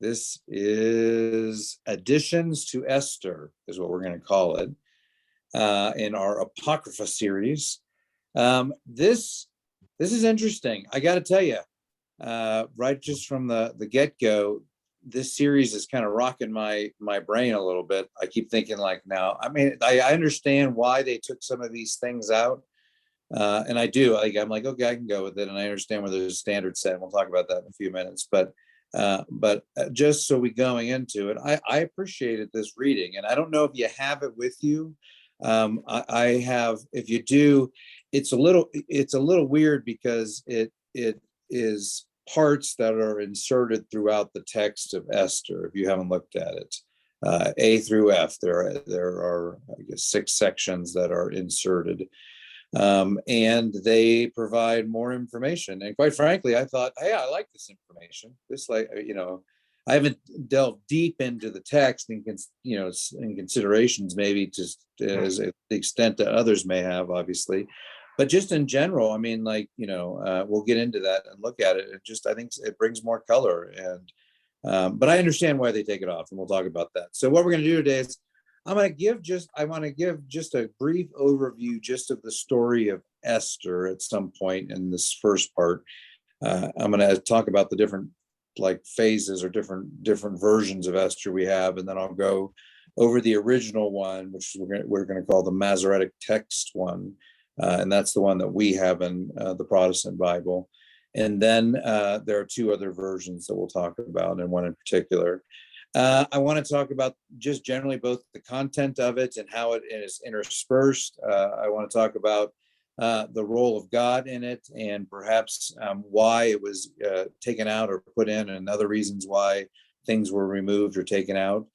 This is Additions to Esther, is what we're going to call it, in our Apocrypha series. This is interesting. I got to tell you, right just from the get-go, this series is kind of rocking my brain a little bit. I keep thinking like now, I mean, I understand why they took some of these things out. And I do, I'm like, okay, I can go with it. And I understand where there's a standard set. And we'll talk about that in a few minutes. But just so we going into it, I appreciated this reading. And I don't know if you have it with you. I have, if you do, it's a little weird because it is parts that are inserted throughout the text of Esther, if you haven't looked at it. A through F, there are, I guess, 6 sections that are inserted. And they provide more information. And quite frankly, I thought, hey, I like this information. This, like, I haven't delved deep into the text and, in considerations, maybe just as the extent that others may have, obviously. But just in general, I mean, we'll get into that and look at it. I think it brings more color. And but I understand why they take it off, and we'll talk about that. So what we're going to do today is I want to give just a brief overview just of the story of Esther at some point in this first part. I'm going to talk about the different phases or different versions of Esther we have, and then I'll go over the original one, which we're going to call the Masoretic text one, and that's the one that we have in the Protestant Bible. And then there are 2 other versions that we'll talk about, and one in particular. I want to talk about just generally both the content of it and how it is interspersed. I want to talk about the role of God in it, and perhaps why it was taken out or put in, and other reasons why things were removed or taken out.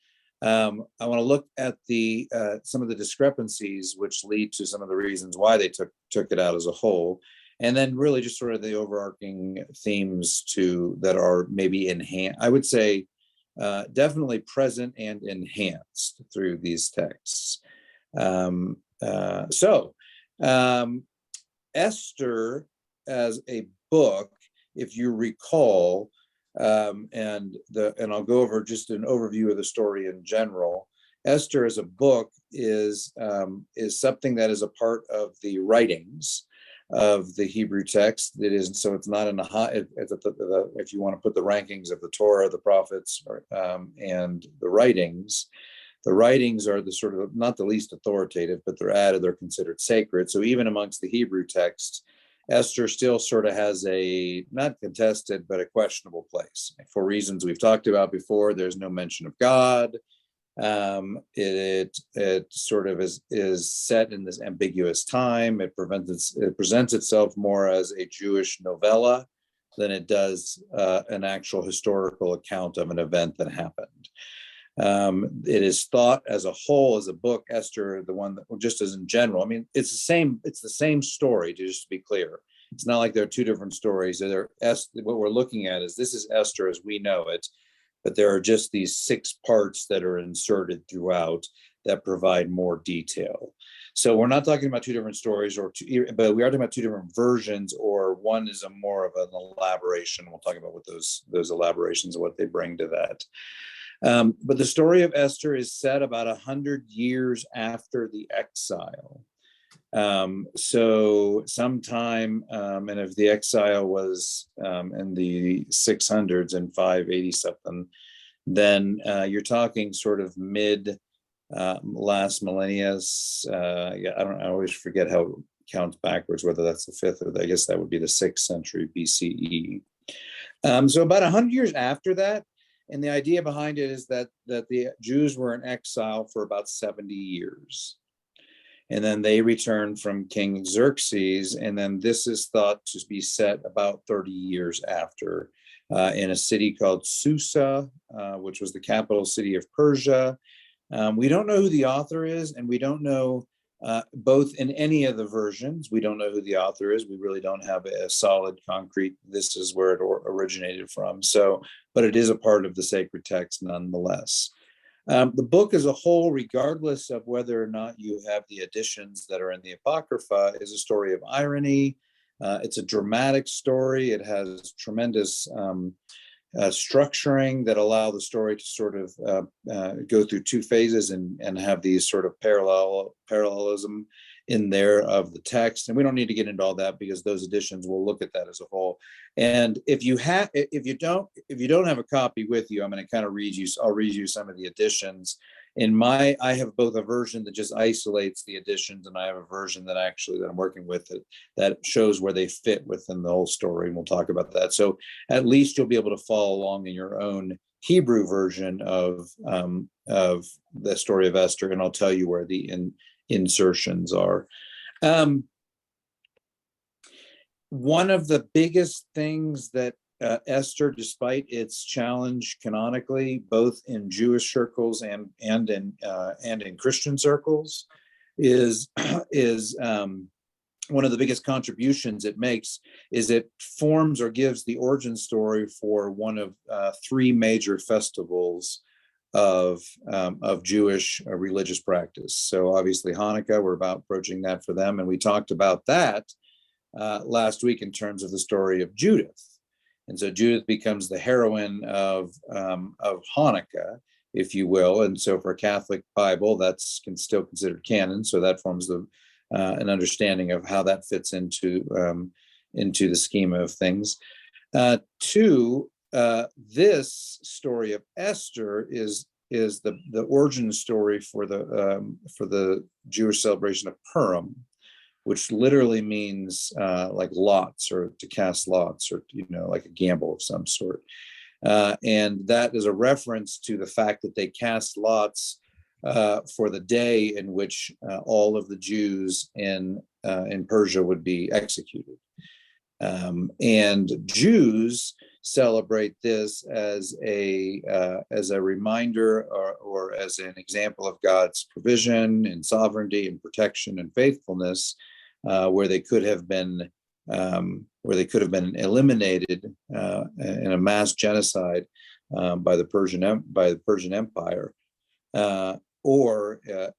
I want to look at some of the discrepancies which lead to some of the reasons why they took it out as a whole. And then really just sort of the overarching themes that are maybe enhanced. I would say definitely present and enhanced through these texts. Esther as a book, if you recall, and I'll go over just an overview of the story in general. Esther as a book is something that is a part of the writings of the Hebrew text. So it's not in if you want to put the rankings of the Torah, the prophets, and the writings are the sort of not the least authoritative, but they're considered sacred. So even amongst the Hebrew texts, Esther still sort of has a not contested, but a questionable place for reasons we've talked about before. There's no mention of God. It sort of is set in this ambiguous time. It presents itself more as a Jewish novella than it does an actual historical account of an event that happened. It is thought as a whole, as a book, Esther, the one that, just as in general, I mean, it's the same story, just to be clear. It's not like there are 2 different stories. What we're looking at is this is Esther as we know it, but there are just these 6 parts that are inserted throughout that provide more detail. So we're not talking about 2 different stories, but we are talking about 2 different versions, or one is a more of an elaboration. We'll talk about what those elaborations and what they bring to that. But the story of Esther is set about 100 years after the exile. So sometime, and if the exile was in the 600s and 580 something, then you're talking sort of mid last millennia. I always forget how it counts backwards, whether that's the 5th or I guess that would be the 6th century BCE. So about 100 years after that. And the idea behind it is that the Jews were in exile for about 70 years. And then they returned from King Xerxes. And then this is thought to be set about 30 years after in a city called Susa, which was the capital city of Persia. We don't know who the author is, and we don't know both in any of the versions. We don't know who the author is. We really don't have a solid, concrete, this is where it originated from. So, but it is a part of the sacred text nonetheless. The book as a whole, regardless of whether or not you have the additions that are in the Apocrypha, is a story of irony. It's a dramatic story. It has tremendous structuring that allow the story to sort of go through two phases and have these sort of parallelism in there of the text. And we don't need to get into all that because those editions will look at that as a whole. And if you don't have a copy with you, I'm going to kind of I'll read you some of the editions. I have both a version that just isolates the editions, and I have a version that I'm working with that shows where they fit within the whole story. And we'll talk about that. So at least you'll be able to follow along in your own Hebrew version of the story of Esther, and I'll tell you where the insertions are. One of the biggest things that Esther, despite its challenge canonically, both in Jewish circles and in Christian circles, is one of the biggest contributions it makes is it forms or gives the origin story for one of three major festivals of Jewish religious practice. So obviously Hanukkah, we're about approaching that for them, and we talked about that last week in terms of the story of Judith. And so Judith becomes the heroine of Hanukkah, if you will. And so for a Catholic Bible, that's still considered canon. So that forms an understanding of how that fits into the schema of things. Two, this story of Esther is the origin story for the Jewish celebration of Purim, which literally means like lots, or to cast lots, or like a gamble of some sort. And that is a reference to the fact that they cast lots for the day in which all of the Jews in Persia would be executed. And Jews celebrate this as a reminder or as an example of God's provision and sovereignty and protection and faithfulness, where they could have been eliminated in a mass genocide by the Persian Empire, or what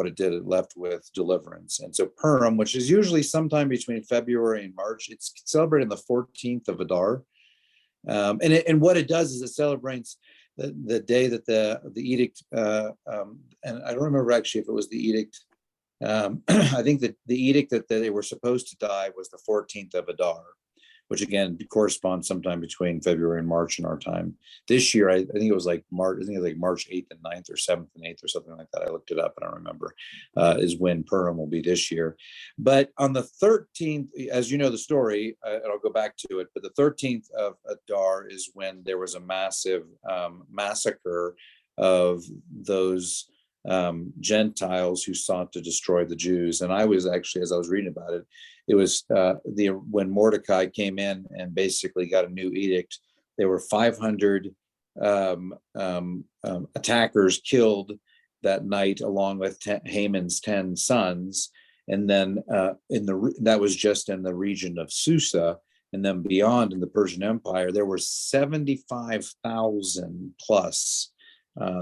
it did, it left with deliverance. And so Purim, which is usually sometime between February and March, it's celebrated on the 14th of Adar. And what it does is it celebrates the day that the edict, and I don't remember actually if it was the edict. I think that the edict that they were supposed to die was the 14th of Adar, which again corresponds sometime between February and March in our time. This year, I think it was like March. I think it was like March 8th and 9th, or 7th and 8th, or something like that. I looked it up and I don't remember. Is when Purim will be this year. But on the 13th, as you know the story, and I'll go back to it. But the 13th of Adar is when there was a massive massacre of those Gentiles who sought to destroy the Jews. And I was actually, as I was reading about it, it was when Mordecai came in and basically got a new edict. There were 500 attackers killed that night, along with Haman's 10 sons. And then that was just in the region of Susa. And then beyond in the Persian Empire, there were 75,000 plus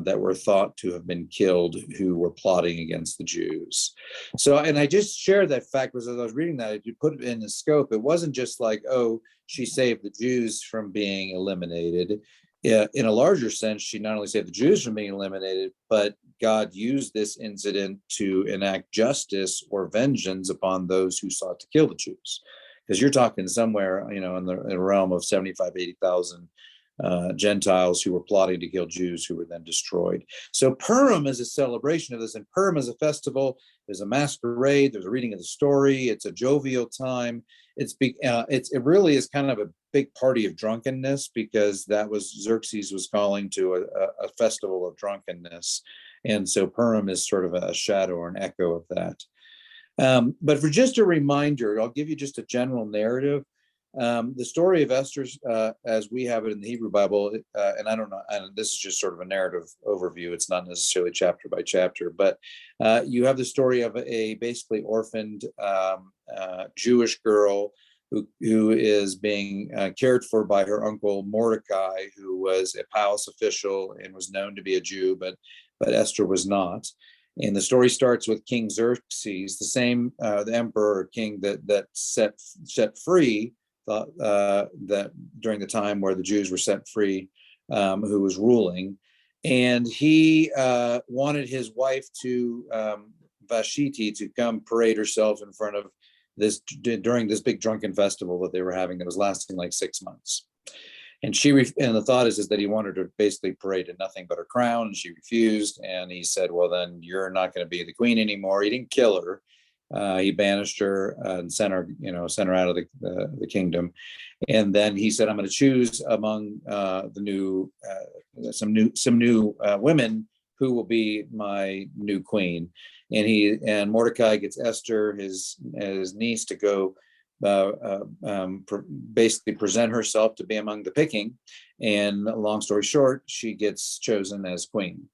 that were thought to have been killed who were plotting against the Jews. So, and I just shared that fact because as I was reading that, if you put it in the scope, it wasn't just like, oh, she saved the Jews from being eliminated. In a larger sense, she not only saved the Jews from being eliminated, but God used this incident to enact justice or vengeance upon those who sought to kill the Jews. Because you're talking somewhere, in the realm of 75, 80,000 Gentiles who were plotting to kill Jews who were then destroyed. So Purim is a celebration of this, and Purim is a festival. There's a masquerade. There's a reading of the story. It's a jovial time. It really is kind of a big party of drunkenness, because that was Xerxes was calling to a festival of drunkenness, and so Purim is sort of a shadow or an echo of that. But for just a reminder, I'll give you just a general narrative. The story of Esther, as we have it in the Hebrew Bible, and I don't know, and this is just sort of a narrative overview. It's not necessarily chapter by chapter, but you have the story of a basically orphaned Jewish girl who is being cared for by her uncle Mordecai, who was a palace official and was known to be a Jew, but Esther was not. And the story starts with King Xerxes, the same the emperor or king that set free that during the time where the Jews were set free, who was ruling, and he wanted his wife to Vashti to come parade herself in front of this during this big drunken festival that they were having that was lasting like 6 months. And and the thought is that he wanted her to basically parade in nothing but her crown, and she refused. And he said, "Well, then you're not going to be the queen anymore." He didn't kill her. He banished her and sent her out of the kingdom. And then he said, "I'm going to choose among some new women who will be my new queen." And Mordecai gets Esther, his niece, to go basically present herself to be among the picking. And long story short, she gets chosen as queen.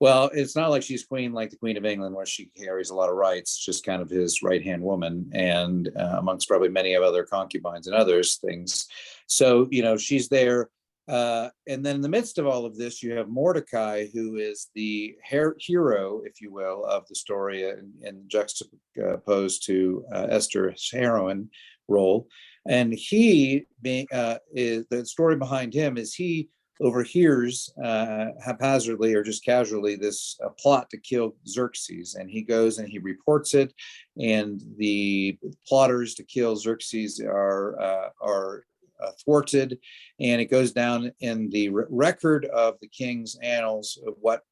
Well, it's not like she's queen like the Queen of England, where she carries a lot of rights, just kind of his right-hand woman, and amongst probably many of other concubines and others things. So, she's there. And then in the midst of all of this, you have Mordecai, who is the hero, if you will, of the story, and juxtaposed to Esther's heroine role. And he is the story behind him is he overhears haphazardly or just casually this plot to kill Xerxes, and he goes and he reports it, and the plotters to kill Xerxes are thwarted, and it goes down in the record of the king's annals of what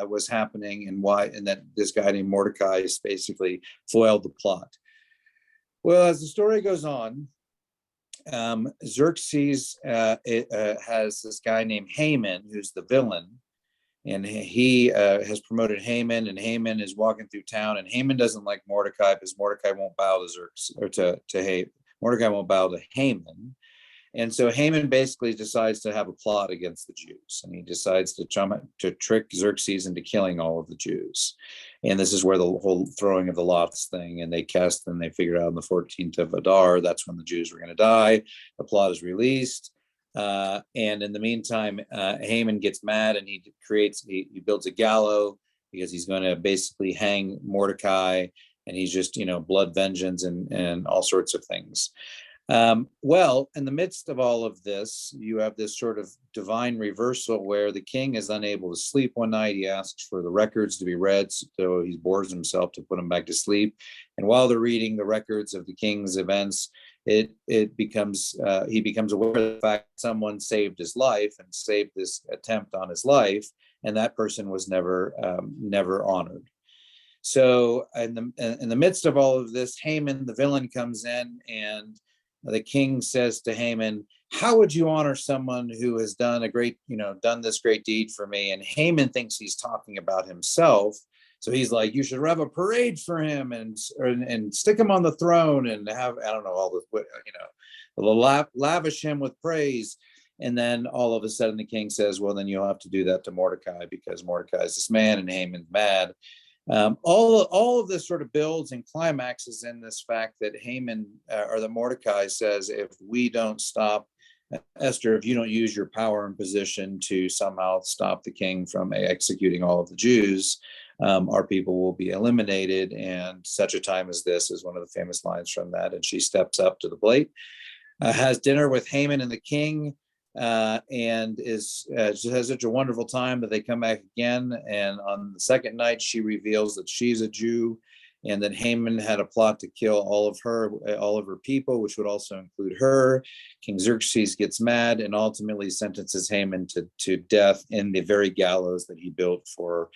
was happening and why, and that this guy named Mordecai basically foiled the plot. Well, as the story goes on, Xerxes has this guy named Haman, who's the villain, and he has promoted Haman, and Haman is walking through town, and Haman doesn't like Mordecai because Mordecai won't bow to Xerxes, or Mordecai won't bow to Haman. And so Haman basically decides to have a plot against the Jews, and he decides to trick Xerxes into killing all of the Jews. And this is where the whole throwing of the lots thing, and they figured out on the 14th of Adar, that's when the Jews were going to die. The plot is released. And in the meantime, Haman gets mad, and he builds a gallows because he's going to basically hang Mordecai, and he's just, blood vengeance and all sorts of things. Well, in the midst of all of this, you have this sort of divine reversal where the king is unable to sleep one night. He asks for the records to be read, so he bores himself to put him back to sleep. And while they're reading the records of the king's events, he becomes aware of the fact that someone saved his life and saved this attempt on his life, and that person was never honored. So in the midst of all of this, Haman, the villain, comes in, and the king says to Haman, "How would you honor someone who has done this great deed for me?" And Haman thinks he's talking about himself. So he's like, "You should have a parade for him and stick him on the throne and have, I don't know, all the, lavish him with praise." And then all of a sudden the king says, "Well, then you'll have to do that to Mordecai, because Mordecai is this man and Haman's mad." All of this sort of builds and climaxes in this fact that that Mordecai says, "If we don't stop Esther, if you don't use your power and position to somehow stop the king from executing all of the Jews, our people will be eliminated. And such a time as this," is one of the famous lines from that. And she steps up to the plate, has dinner with Haman and the king, and has such a wonderful time that they come back again. And on the second night, she reveals that she's a Jew, and that Haman had a plot to kill all of her people, which would also include her. King Xerxes gets mad and ultimately sentences Haman to death in the very gallows that he built for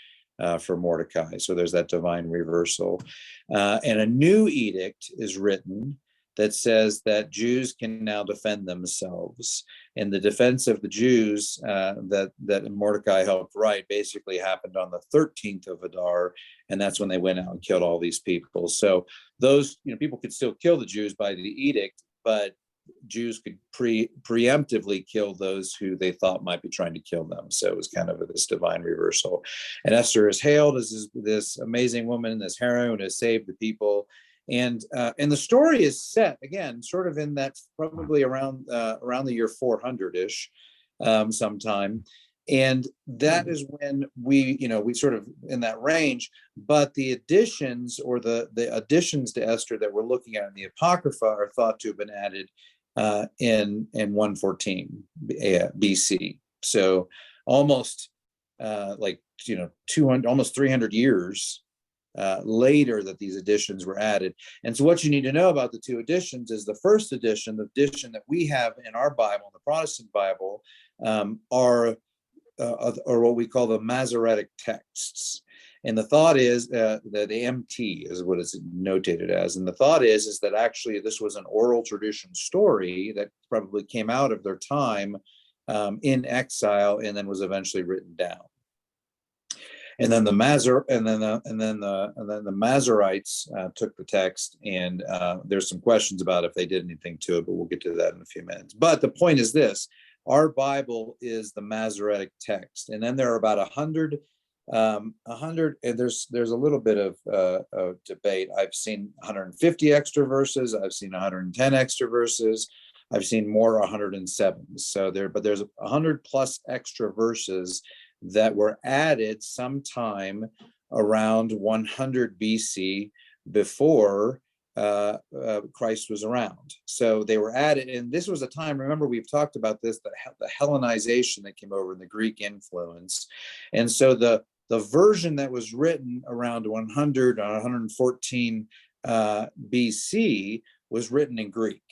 Mordecai. So there's that divine reversal, and a new edict is written that says that Jews can now defend themselves. And the defense of the Jews that Mordecai helped write basically happened on the 13th of Adar, and that's when they went out and killed all these people. So those people could still kill the Jews by the edict, but Jews could preemptively kill those who they thought might be trying to kill them. So it was kind of this divine reversal. And Esther is hailed as this amazing woman, this heroine who has saved the people. And the story is set again, sort of in that probably around the year 400-ish, sometime. And that is when we sort of in that range. But the additions, or the additions to Esther that we're looking at in the Apocrypha, are thought to have been added in 114 BC. So almost 200, almost 300 years later that these additions were added. And so what you need to know about the two editions is the first edition, the edition that we have in our Bible, the Protestant Bible, are what we call the Masoretic texts. And the thought is that the MT is what it's notated as. And the thought is that actually this was an oral tradition story that probably came out of their time in exile and then was eventually written down. And then the Masoretes took the text, and there's some questions about if they did anything to it, but we'll get to that in a few minutes. But the point is this: our Bible is the Masoretic text, and then there are about 100. And there's a little bit of debate. I've seen 150 extra verses. I've seen 110 extra verses. I've seen more 107. So there's 100 plus extra verses that were added sometime around 100 BC, before Christ was around. So they were added, and this was a time, remember we've talked about this, the Hellenization that came over, and the Greek influence. And so the version that was written around 100 or 114 BC was written in Greek.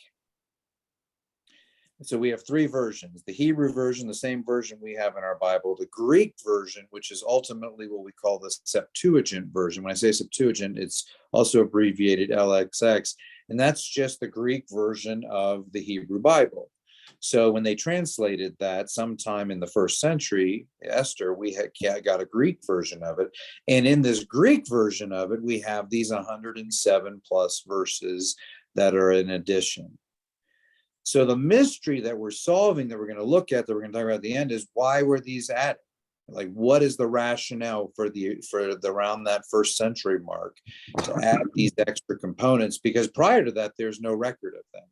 So we have three versions: the Hebrew version, the same version we have in our Bible; the Greek version, which is ultimately what we call the Septuagint version. When I say Septuagint, it's also abbreviated LXX, and that's just the Greek version of the Hebrew Bible. So when they translated that sometime in the 1st century, Esther, we got a Greek version of it. And in this Greek version of it, we have these 107 plus verses that are in addition. So the mystery that we're solving, that we're going to look at, that we're going to talk about at the end, is why were these added? Like, what is the rationale for around that 1st century mark to add these extra components? Because prior to that, there's no record of them.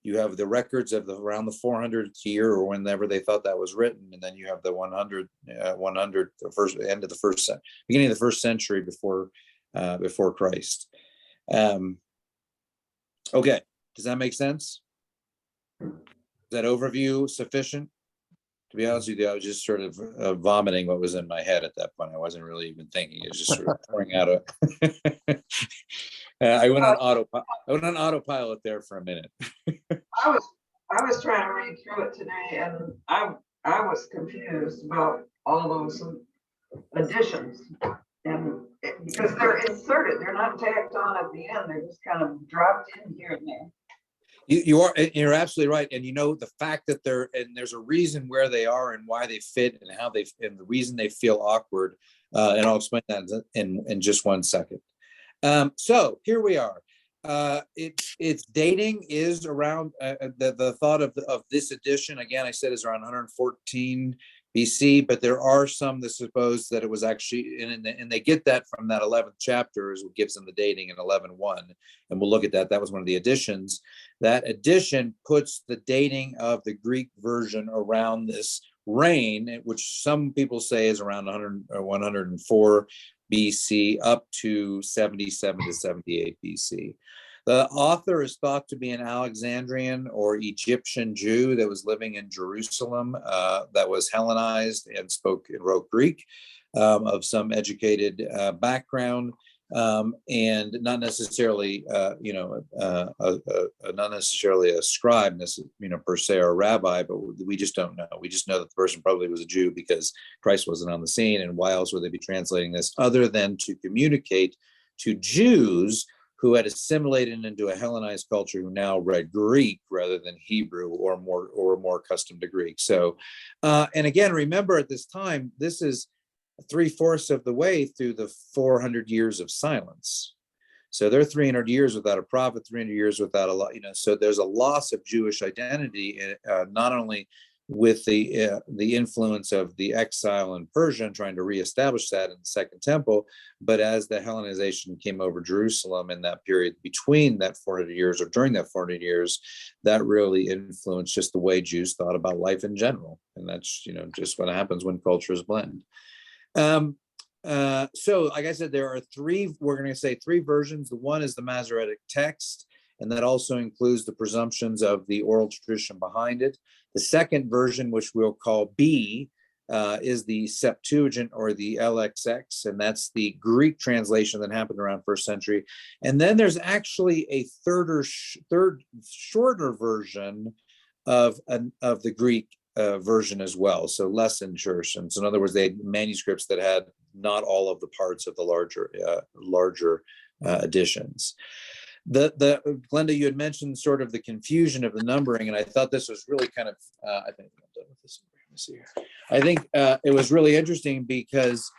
You have the records of around the 400th year, or whenever they thought that was written, and then you have the 100, the first end of the beginning of the 1st century before Christ. Okay, does that make sense? Is that overview sufficient? To be honest with you, I was just sort of vomiting what was in my head at that point. I wasn't really even thinking. It was just sort of pouring out of. I went on autopilot there for a minute. I was trying to read through it today, and I was confused about all those additions, and because they're inserted, they're not tacked on at the end. They're just kind of dropped in here and there. You're absolutely right. And the fact that there's a reason where they are and why they fit and how and the reason they feel awkward. And I'll explain that in just one second. So here we are. Its dating is around the thought of this edition. Again, I said is around 114 BC, but there are some that suppose that it was actually, and they get that from that 11th chapter, is what gives them the dating in 11:1, and we'll look at that. That was one of the additions. That addition puts the dating of the Greek version around this reign, which some people say is around 104 BC up to 77 to 78 BC. The author is thought to be an Alexandrian or Egyptian Jew that was living in Jerusalem, that was Hellenized and wrote Greek, of some educated background, and not necessarily, not necessarily a scribe, per se, or a rabbi, but we just don't know. We just know that the person probably was a Jew because Christ wasn't on the scene, and why else would they be translating this other than to communicate to Jews who had assimilated into a Hellenized culture, who now read Greek rather than Hebrew, or more accustomed to Greek. So, and again, remember at this time, this is 3/4 of the way through the 400 years of silence. So they're 300 years without a prophet, 300 years without a lot, so there's a loss of Jewish identity, not only with the influence of the exile in Persia and trying to reestablish that in the Second Temple, but as the Hellenization came over Jerusalem in that period between that 400 years, or during that 400 years, that really influenced just the way Jews thought about life in general, and and that's, just what happens when cultures blend. So like I said, there are we're going to say three versions. The one is the Masoretic text, and that also includes the presumptions of the oral tradition behind it. The second version, which we'll call B, is the Septuagint or the LXX, and that's the Greek translation that happened around first century. And then there's actually a third shorter version of the Greek version as well, so less insertions. In other words, they had manuscripts that had not all of the parts of the larger editions. Glenda, you had mentioned sort of the confusion of the numbering, and I thought this was really kind of, I think I'm done with this. Let me see here. I think it was really interesting because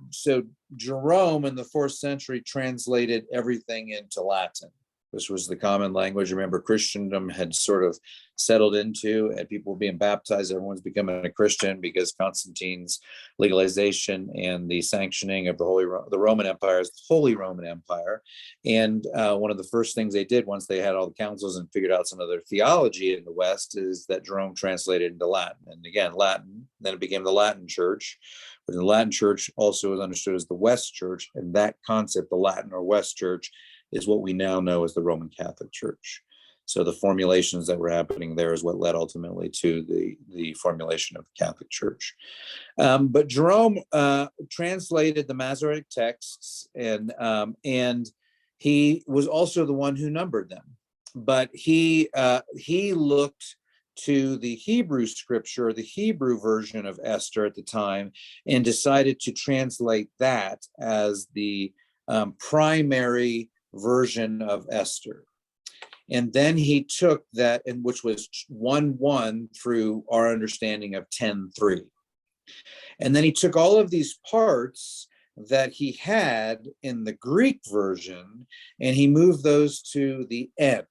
so Jerome in the 4th century translated everything into Latin. This was the common language. Remember, Christendom had sort of settled into, and people were being baptized. Everyone's becoming a Christian because Constantine's legalization and the sanctioning of the Roman Empire is the Holy Roman Empire. And one of the first things they did once they had all the councils and figured out some of their theology in the West is that Jerome translated into Latin. And again, Latin, then it became the Latin Church. But the Latin Church also is understood as the West Church. And that concept, the Latin or West Church, is what we now know as the Roman Catholic Church. So the formulations that were happening there is what led ultimately to the formulation of the Catholic Church. But Jerome translated the Masoretic texts, and he was also the one who numbered them. But he looked to the Hebrew scripture, the Hebrew version of Esther at the time, and decided to translate that as the primary version of Esther. And then he took that, and which was 1:1 through our understanding of 10:3. And then he took all of these parts that he had in the Greek version, and he moved those to the end.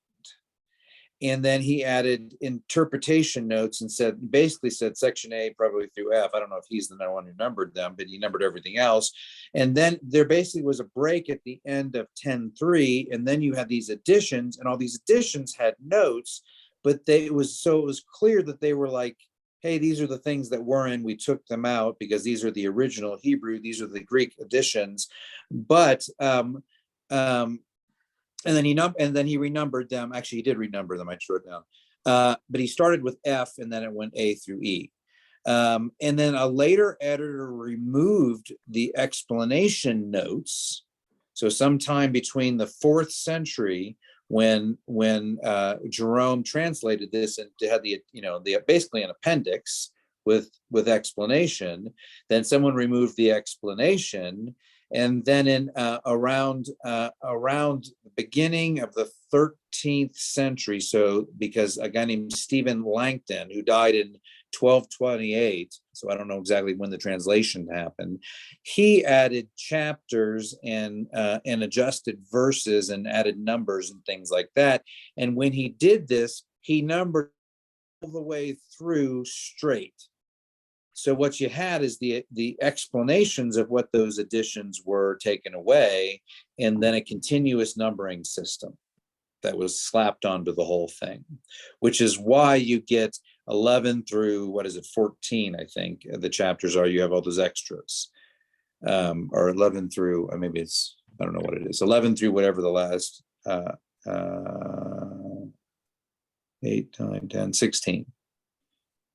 And then he added interpretation notes and basically said section A probably through F. I don't know if he's the one who numbered them, but he numbered everything else. And then there basically was a break at the end of 10:3. And then you had these additions, and all these additions had notes, but it was clear that they were like, hey, these are the things that were in, we took them out because these are the original Hebrew, these are the Greek additions. But and then he renumbered them. Actually, he did renumber them. I wrote it down. But he started with F, and then it went A through E. And then a later editor removed the explanation notes. So sometime between the 4th century, when Jerome translated this and had the basically an appendix with explanation, then someone removed the explanation. And then in around the beginning of the 13th century, so because a guy named Stephen Langton, who died in 1228, so I don't know exactly when the translation happened, he added chapters and adjusted verses and added numbers and things like that. And when he did this, he numbered all the way through straight. So what you had is the explanations of what those additions were taken away, and then a continuous numbering system that was slapped onto the whole thing, which is why you get 11 through, 14, I think the chapters are, you have all those extras, or 11 through, maybe it's, I don't know what it is, 11 through whatever the last 8, 9, 10, 16.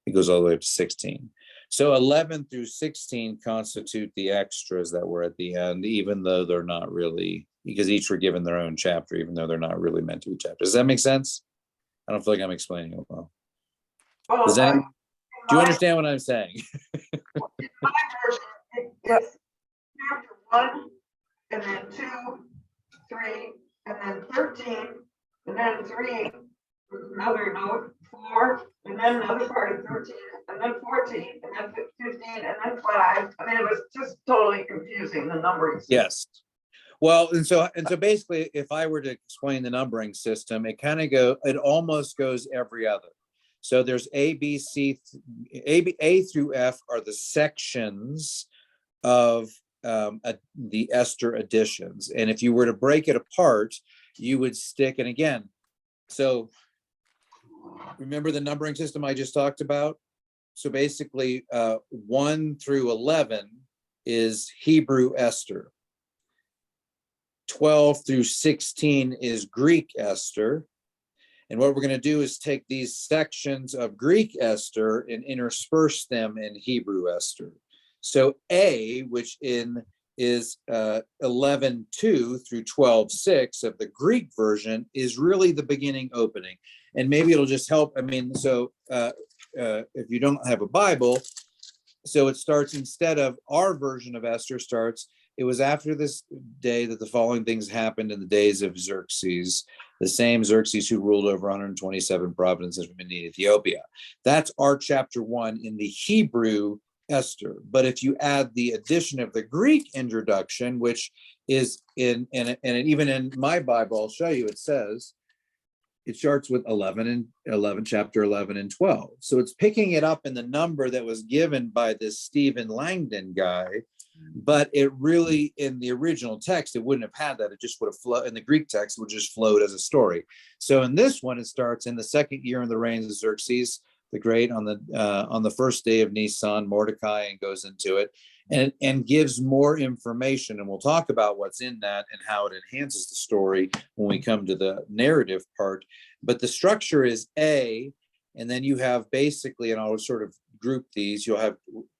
It goes all the way up to 16. So 11 through 16 constitute the extras that were at the end, even though they're not really, because each were given their own chapter, even though they're not really meant to be chapters. Does that make sense? I don't feel like I'm explaining it well. Do you understand what I'm saying? In my version, it's chapter 1, and then 2, 3, and then 13, and then 3, another note, 4, and then another part of 13, and then 14, and then 15, and then 5. I mean, it was just totally confusing, the numbering system. Yes. Well, and so basically, if I were to explain the numbering system, it almost goes every other. So there's A, B, C, A through F are the sections of the Esther editions. And if you were to break it apart, you would stick, and again, so remember the numbering system I just talked about? so basically 1 through 11 is Hebrew Esther. 12 through 16 is Greek Esther. And what we're going to do is take these sections of Greek Esther and intersperse them in Hebrew Esther. So A, which is 11:2 through 12:6 of the Greek version, is really the beginning opening. And maybe it'll just help. I mean, so if you don't have a Bible, so it starts, instead of our version of Esther starts, it was after this day that the following things happened in the days of Xerxes, the same Xerxes who ruled over 127 provinces from Ethiopia. That's our chapter 1 in the Hebrew Esther. But if you add the addition of the Greek introduction, which is and even in my Bible, I'll show you, it says, it starts with 11, chapter 11 and 12. So it's picking it up in the number that was given by this Stephen Langdon guy. But it really, in the original text, it wouldn't have had that. It just would have flowed. In the Greek text, it would just flowed as a story. So in this one, it starts in the second year in the reigns of Xerxes the Great, on the first day of Nisan, Mordecai, and goes into it and gives more information. And we'll talk about what's in that and how it enhances the story when we come to the narrative part. But the structure is A, and then you have basically, and I'll sort of group these, you'll have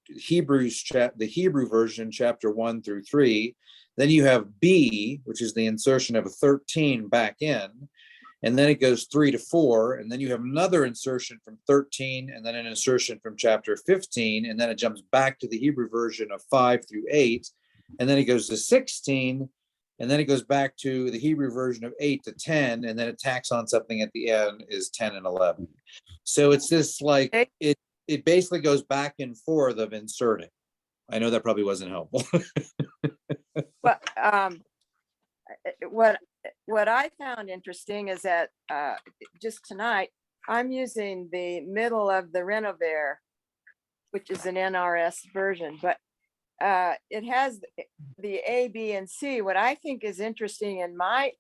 the Hebrew version, chapter 1 through 3. Then you have B, which is the insertion of a 13 back in. And then it goes 3 to 4. And then you have another insertion from 13, and then an insertion from chapter 15. And then it jumps back to the Hebrew version of 5 through 8. And then it goes to 16. And then it goes back to the Hebrew version of 8 to 10. And then it tacks on something at the end, is 10 and 11. So it's this like, it basically goes back and forth of inserting. I know that probably wasn't helpful. But what I found interesting is that just tonight, I'm using the middle of the Renovare, which is an NRS version, but it has the A, B, and C. What I think is interesting in my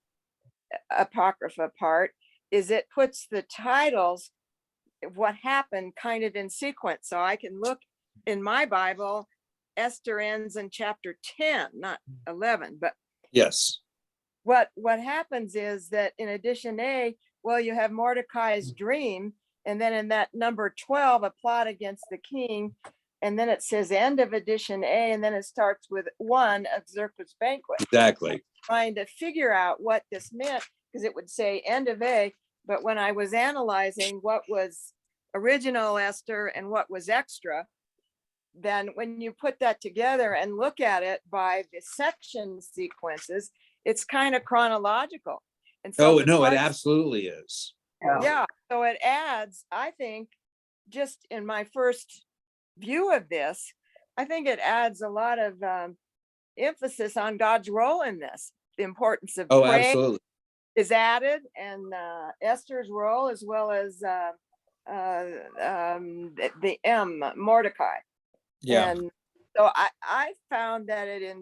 Apocrypha part is it puts the titles, what happened, kind of in sequence. So I can look in my Bible, Esther ends in chapter 10, not 11, but Yes. what happens is that in edition A, well, you have Mordecai's dream, and then in that number 12, a plot against the king, and then it says end of edition A, and then it starts with 1 of Xerxes' banquet. Exactly. Trying to figure out what this meant, because it would say end of A, but when I was analyzing what was original Esther and what was extra, then when you put that together and look at it by the section sequences, it's kind of chronological. And so Oh, no, it absolutely is. yeah, so it adds, I think, just in my first view of this, I think it adds a lot of emphasis on God's role in this. The importance of praying Absolutely is added, and Esther's role, as well as the M, Mordecai. Yeah. And so I found that it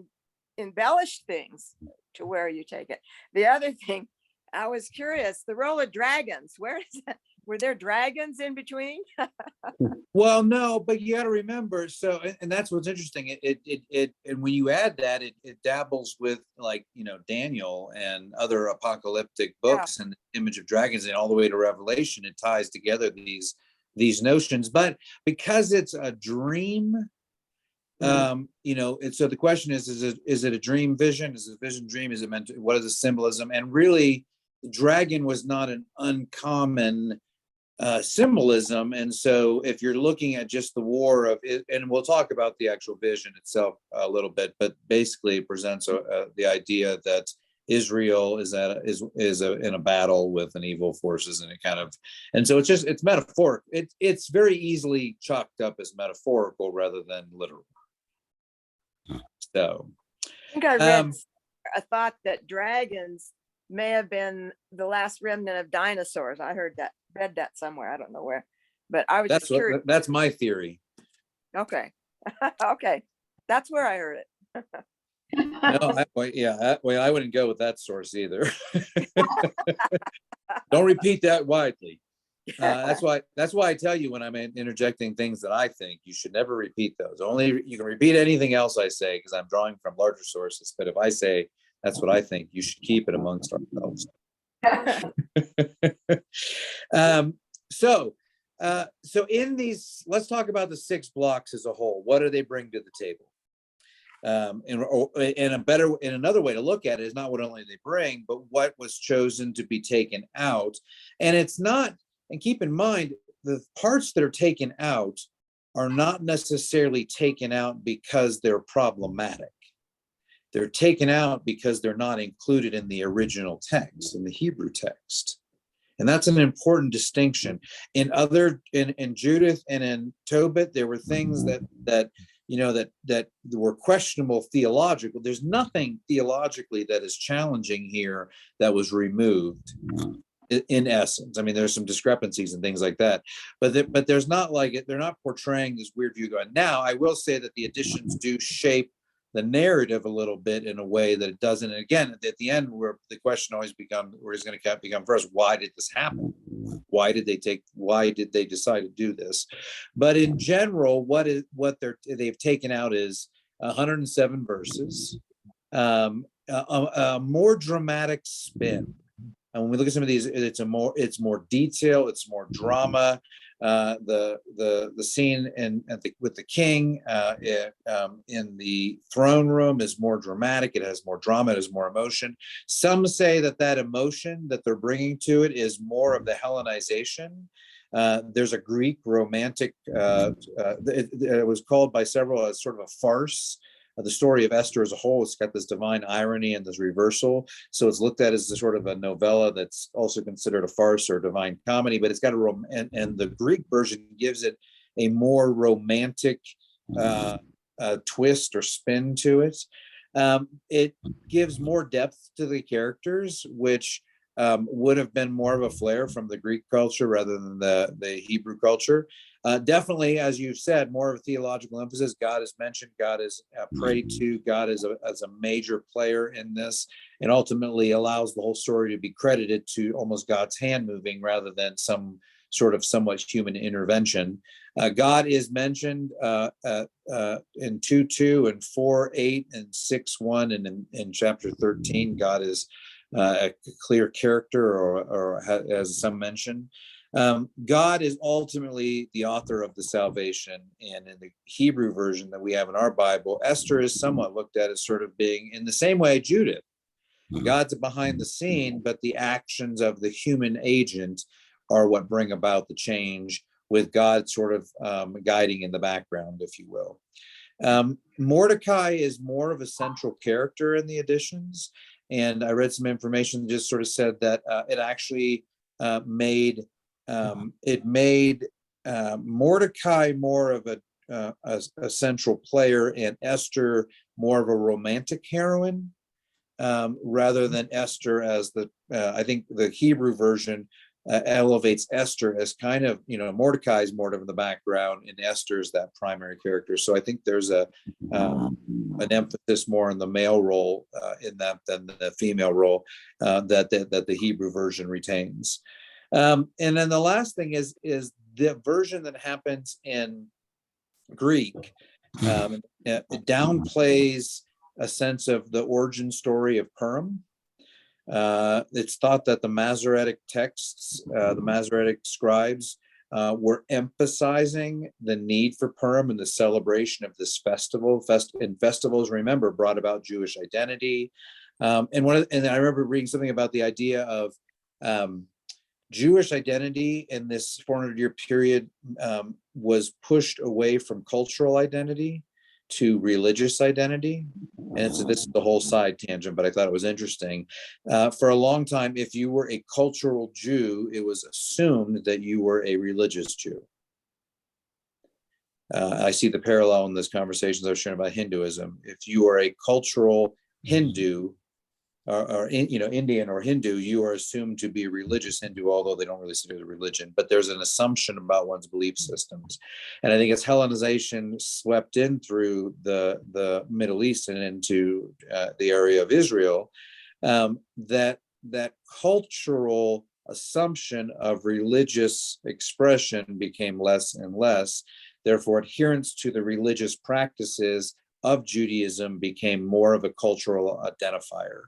embellished things to where you take it. The other thing, I was curious, the role of dragons, where is that? Were there dragons in between? Well, no, but you got to remember. So, and that's what's interesting. And when you add that, it dabbles with, like, Daniel and other apocalyptic books and the image of dragons, and all the way to Revelation. It ties together these notions. But because it's a dream, so the question is it a dream vision? Is it a vision dream? Is it meant to, what is the symbolism? And really, the dragon was not an uncommon symbolism. And so if you're looking at just the war of it, and we'll talk about the actual vision itself a little bit, but basically it presents the idea that Israel is in a battle with an evil forces, and so it's metaphoric. It's very easily chalked up as metaphorical rather than literal. So I think I read a thought that dragons may have been the last remnant of dinosaurs. I read that somewhere. I don't know where, but I was just curious. That's my theory. Okay. Okay. That's where I heard it. No, I wouldn't go with that source either. Don't repeat that widely. That's why I tell you when I'm interjecting things that I think, you should never repeat those. Only you can repeat anything else I say because I'm drawing from larger sources. But if I say that's what I think, you should keep it amongst ourselves. um, so in these, let's talk about the 6 blocks as a whole. What do they bring to the table? And another way to look at it is not what only they bring, but what was chosen to be taken out. And it's not, and keep in mind, the parts that are taken out are not necessarily taken out because they're problematic. They're taken out because they're not included in the original text, in the Hebrew text. And that's an important distinction. In Judith and in Tobit, there were things that were questionable theologically. There's nothing theologically that is challenging here that was removed. In essence, I mean, there's some discrepancies and things like that, but there's not like it. They're not portraying this weird view going. Now, I will say that the additions do shape the narrative a little bit in a way that it doesn't. And again, at the end, where the question always becomes, where it's going to become first, why did this happen? Why did they decide to do this? But in general, what they've taken out is 107 verses, a more dramatic spin. And when we look at some of these, it's more detail, it's more drama. The scene with the king in the throne room is more dramatic. It has more drama. It has more emotion. Some say that emotion that they're bringing to it is more of the Hellenization. There's a Greek romantic. It was called by several as sort of a farce. The story of Esther as a whole, it's got this divine irony and this reversal. So it's looked at as a sort of a novella that's also considered a farce or divine comedy, but it's got and the Greek version gives it a more romantic twist or spin to it. It gives more depth to the characters, which would have been more of a flair from the Greek culture rather than the Hebrew culture. Definitely, as you've said, more of a theological emphasis. God is mentioned, God is prayed to, God is a major player in this, and ultimately allows the whole story to be credited to almost God's hand moving rather than some sort of somewhat human intervention. God is mentioned in 2:2 and 4:8 and 6:1, and in chapter 13, God is a clear character, or as some mention. God is ultimately the author of the salvation, and in the Hebrew version that we have in our Bible, Esther is somewhat looked at as sort of being, in the same way, Judith. God's behind the scene, but the actions of the human agent are what bring about the change, with God sort of guiding in the background, if you will. Mordecai is more of a central character in the editions, and I read some information that just sort of said that it actually made Mordecai more of a central player, and Esther more of a romantic heroine, rather than Esther as I think the Hebrew version elevates Esther as kind of, Mordecai is more of the background and Esther's that primary character. So I think there's an emphasis more on the male role in that than the female role that the Hebrew version retains. And then the last thing is the version that happens in Greek. It downplays a sense of the origin story of Purim. It's thought that the Masoretic texts, the Masoretic scribes, were emphasizing the need for Purim and the celebration of this festival. And festivals, remember, brought about Jewish identity. And I remember reading something about the idea of Jewish identity in this 400-year period was pushed away from cultural identity to religious identity. And so this is the whole side tangent, but I thought it was interesting. For a long time, if you were a cultural Jew, it was assumed that you were a religious Jew. I see the parallel in this conversation that I was sharing about Hinduism. If you are a cultural Hindu, or Indian or Hindu, you are assumed to be a religious Hindu, although they don't really say the religion, but there's an assumption about one's belief systems. And I think as Hellenization swept in through the Middle East and into the area of Israel, that cultural assumption of religious expression became less and less. Therefore, adherence to the religious practices of Judaism became more of a cultural identifier.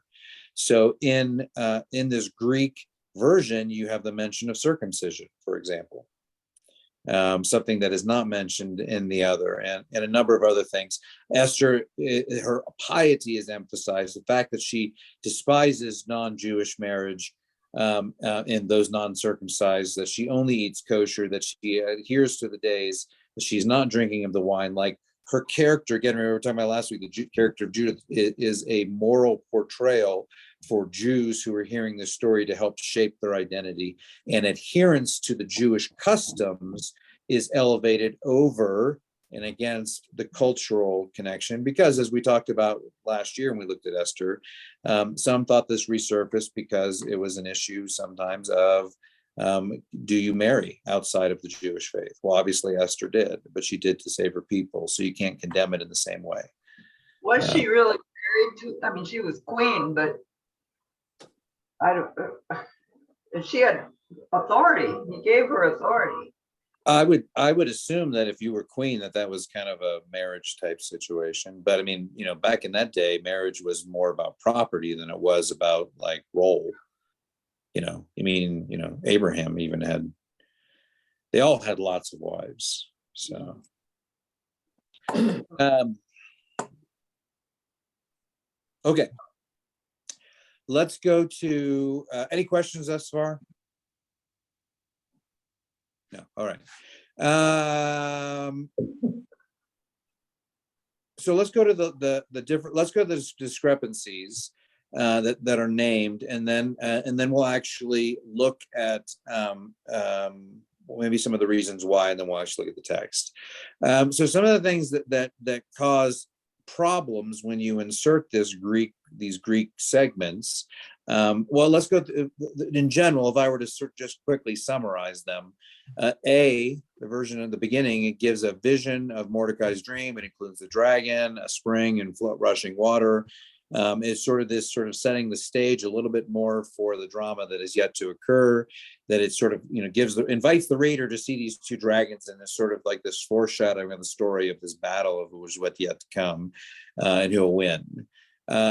So in this Greek version, you have the mention of circumcision, for example, something that is not mentioned in the other, and a number of other things. Esther, her piety is emphasized, the fact that she despises non-Jewish marriage, in those non-circumcised, that she only eats kosher, that she adheres to the days, that she's not drinking of the wine. Like her character, again, we were talking about last week, the character of Judith is a moral portrayal for Jews who are hearing this story to help shape their identity. And adherence to the Jewish customs is elevated over and against the cultural connection, because as we talked about last year when we looked at Esther, some thought this resurfaced because it was an issue sometimes of, do you marry outside of the Jewish faith? Well, obviously Esther did, but she did to save her people, so you can't condemn it in the same way. Was she really married to, I mean, she was queen, but I don't, and she had authority. He gave her authority. I would assume that if you were queen, that was kind of a marriage type situation. But I mean, back in that day, marriage was more about property than it was about like role. Abraham even they all had lots of wives. So, okay. Let's go to any questions thus far? No. All right. So let's go to the different. Let's go to the discrepancies that are named, and then we'll actually look at maybe some of the reasons why, and then we'll actually look at the text. So some of the things that cause problems when you insert these Greek segments. Well, let's go in general. If I were to just quickly summarize them, the version of the beginning, it gives a vision of Mordecai's dream. It includes the dragon, a spring, and rushing water. It's sort of setting the stage a little bit more for the drama that is yet to occur. That it sort of invites the reader to see these two dragons, and it's sort of like this foreshadowing of the story of this battle of which is what's yet to come, and who'll win.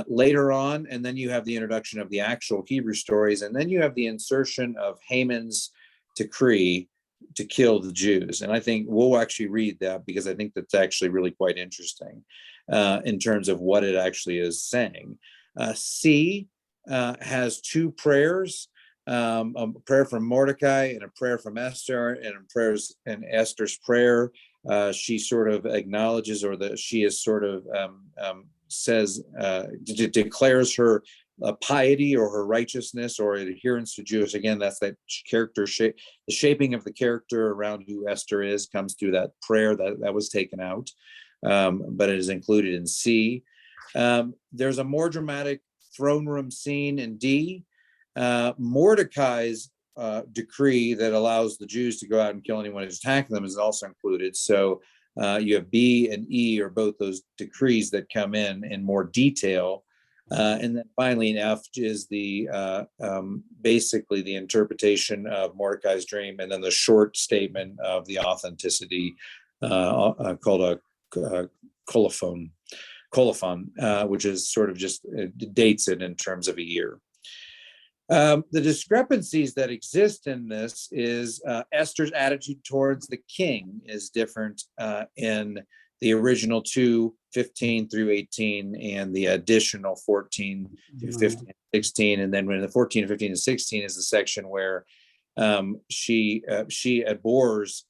Later on, and then you have the introduction of the actual Hebrew stories, and then you have the insertion of Haman's decree to kill the Jews. And I think we'll actually read that because I think that's actually really quite interesting in terms of what it actually is saying. C has two prayers, a prayer from Mordecai and a prayer from Esther, and Esther's prayer. She sort of acknowledges, or she is sort of says, declares her piety or her righteousness or adherence to Jewish. Again, that's that character shape. The shaping of the character around who Esther is comes through that prayer that was taken out, but it is included in C. There's a more dramatic throne room scene in D. Mordecai's decree that allows the Jews to go out and kill anyone who's attacking them is also included. So you have B and E are both those decrees that come in more detail. And then finally in F is basically the interpretation of Mordecai's dream, and then the short statement of the authenticity called a colophon, which is sort of just dates it in terms of a year. The discrepancies that exist in this is Esther's attitude towards the king is different in the original 2:15 through 18 and the additional 14 through 15 and 16. And then when the 14, 15, and 16 is the section where she abhors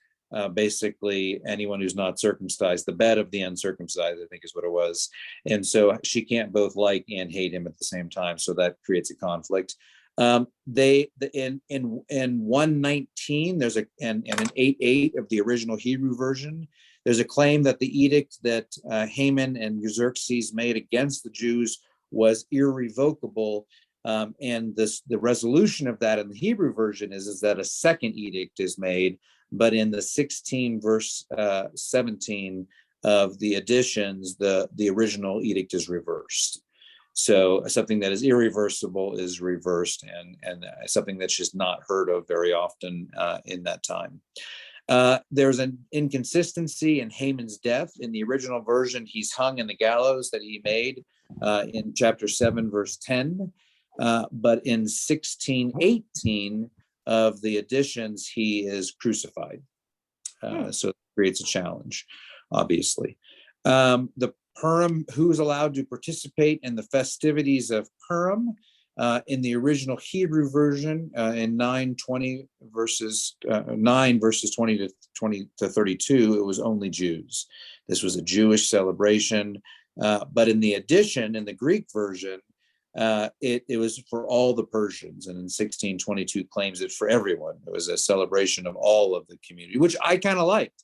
basically anyone who's not circumcised, the bed of the uncircumcised, I think is what it was. And so she can't both like and hate him at the same time. So that creates a conflict. In 119, there's and in 8:8 of the original Hebrew version, there's a claim that the edict that Haman and Xerxes made against the Jews was irrevocable. And the resolution of that in the Hebrew version is that a second edict is made, but in the 16 verse 17 of the editions, the original edict is reversed. So something that is irreversible is reversed, and something that's just not heard of very often in that time. There's an inconsistency in Haman's death. In the original version, he's hung in the gallows that he made in chapter 7, verse 10. But in 1618 of the editions, he is crucified. So it creates a challenge, obviously. The Purim, who's allowed to participate in the festivities of Purim? In the original Hebrew version, in 9 verses 20 to 32, it was only Jews. This was a Jewish celebration. But in the addition, in the Greek version, it was for all the Persians, and in 1622 claims it for everyone. It was a celebration of all of the community, which I kind of liked.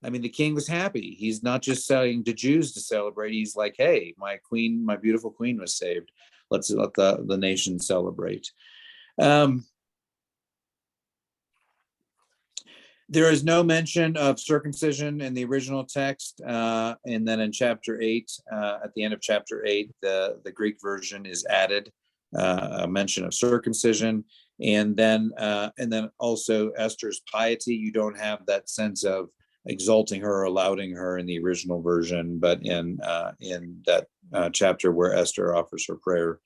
I mean, the king was happy. He's not just saying to Jews to celebrate. He's like, hey, my queen, my beautiful queen was saved. Let's let the nation celebrate. There is no mention of circumcision in the original text. And then in chapter 8, at the end of chapter 8, the Greek version is added, a mention of circumcision. And then also Esther's piety. You don't have that sense of exalting her or lauding her in the original version, but in that chapter where Esther offers her prayer,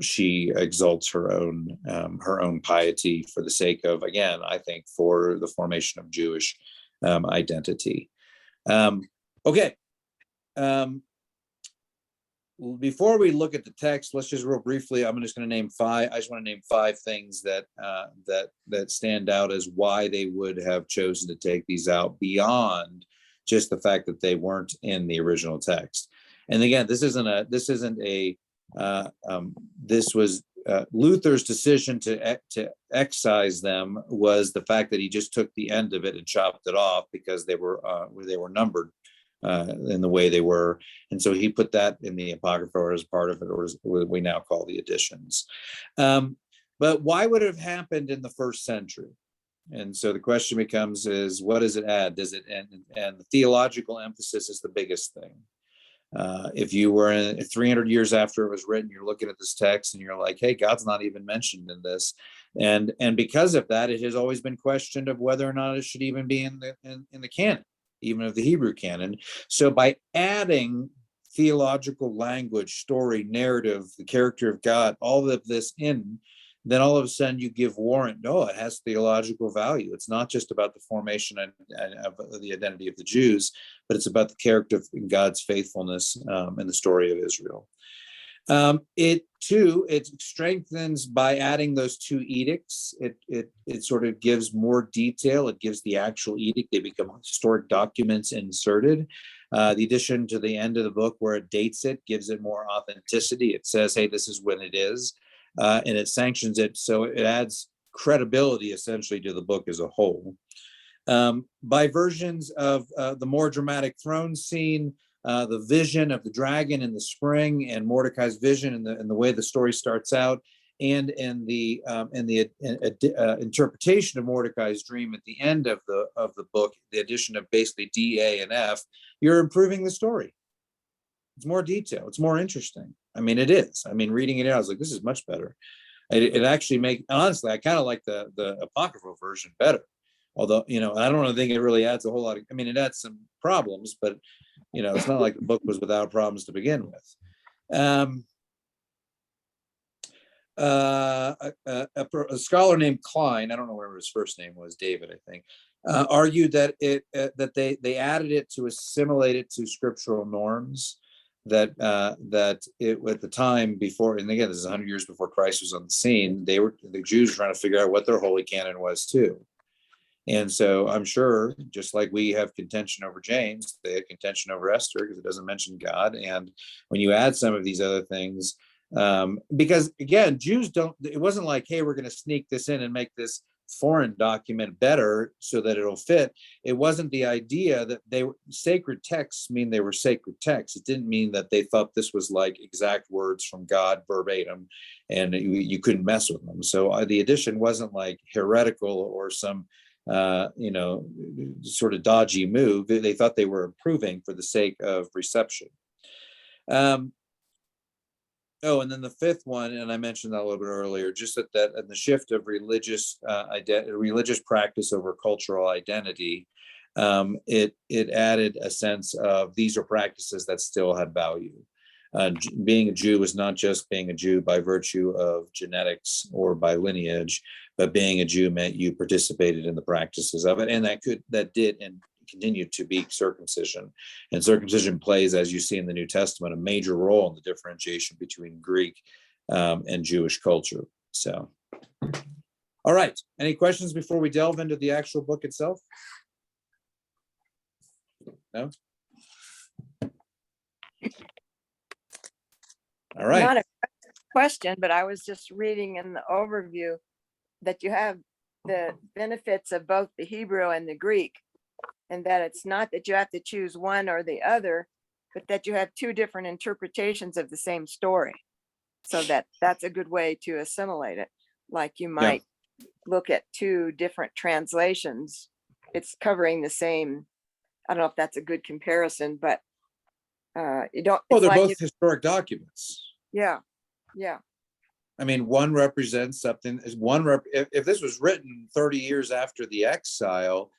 she exalts her own piety for the sake of, again, I think, for the formation of Jewish identity. Okay. Before we look at the text, let's just real briefly, I'm just going to name 5. I just want to name 5 things that stand out as why they would have chosen to take these out beyond just the fact that they weren't in the original text. And again, this was Luther's decision to excise them was the fact that he just took the end of it and chopped it off because they were numbered in the way they were, and so he put that in the Apocrypha as part of it, or as we now call the additions. But why would it have happened in the first century? And so the question becomes: is what does it add? Does it and the theological emphasis is the biggest thing. If you were in 300 years after it was written, you're looking at this text and you're like, hey, God's not even mentioned in this. And because of that, it has always been questioned of whether or not it should even be in the canon, even of the Hebrew canon. So by adding theological language, story, narrative, the character of God, all of this in, then all of a sudden you give warrant. No, it has theological value. It's not just about the formation of the identity of the Jews, but it's about the character of God's faithfulness in the story of Israel. It strengthens by adding those 2 edicts. It sort of gives more detail. It gives the actual edict. They become historic documents inserted. The addition to the end of the book where it dates it gives it more authenticity. It says, hey, this is when it is. And it sanctions it, so it adds credibility essentially to the book as a whole. By versions of the more dramatic throne scene, the vision of the dragon in the spring, and Mordecai's vision and the way the story starts out, and in the interpretation of Mordecai's dream at the end of the book, the addition of basically D, A, and F, you're improving the story. It's more detail. It's more interesting. I mean, it is. I mean, reading it out, I was like, this is much better. It actually honestly, I kind of like the Apocrypha version better. Although, I don't think it really adds a whole lot. It adds some problems, but, it's not like the book was without problems to begin with. A scholar named Klein, I don't know where his first name was, David, I think, argued that they added it to assimilate it to scriptural norms. That it at the time before, and again, this is 100 years before Christ was on the scene, the Jews were trying to figure out what their holy canon was too. And so I'm sure, just like we have contention over James, they had contention over Esther because it doesn't mention God. And when you add some of these other things, because again, Jews it wasn't like, hey, we're going to sneak this in and make this foreign document better so that it'll fit. It wasn't the idea that sacred texts mean they were sacred texts. It didn't mean that they thought this was like exact words from God verbatim and you couldn't mess with them. So the addition wasn't like heretical or some sort of dodgy move. They thought they were improving for the sake of reception. Oh, and then the fifth one, and I mentioned that a little bit earlier, just that and the shift of religious religious practice over cultural identity. It added a sense of these are practices that still had value. Being a Jew was not just being a Jew by virtue of genetics or by lineage, but being a Jew meant you participated in the practices of it, and that did and continued to be circumcision. And circumcision plays, as you see in the New Testament, a major role in the differentiation between Greek and Jewish culture. So, all right. Any questions before we delve into the actual book itself? No? All right. Not a question, but I was just reading in the overview that you have the benefits of both the Hebrew and the Greek, and that it's not that you have to choose one or the other, but that you have two different interpretations of the same story. So that's a good way to assimilate it. Like you might look at two different translations. It's covering the same. I don't know if that's a good comparison, but you don't. Well, it's they're like both historic documents. Yeah. I mean, one represents something. If this was written 30 years after the exile,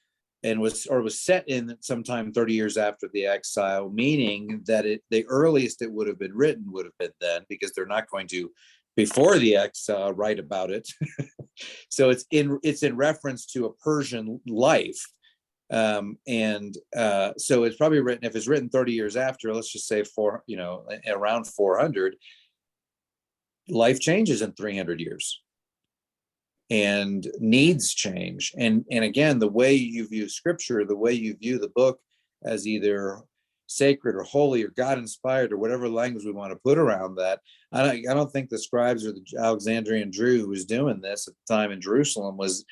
and was set in sometime 30 years after the exile, meaning that the earliest it would have been written would have been then, because they're not going to, before the exile, write about it. So it's in reference to a Persian life. So it's probably written, if it's written 30 years after, let's just say around 400, life changes in 300 years. And needs change. And again, the way you view scripture, the way you view the book as either sacred or holy or God inspired or whatever language we want to put around that, I don't think the scribes or the Alexandrian Jew who was doing this at the time in Jerusalem was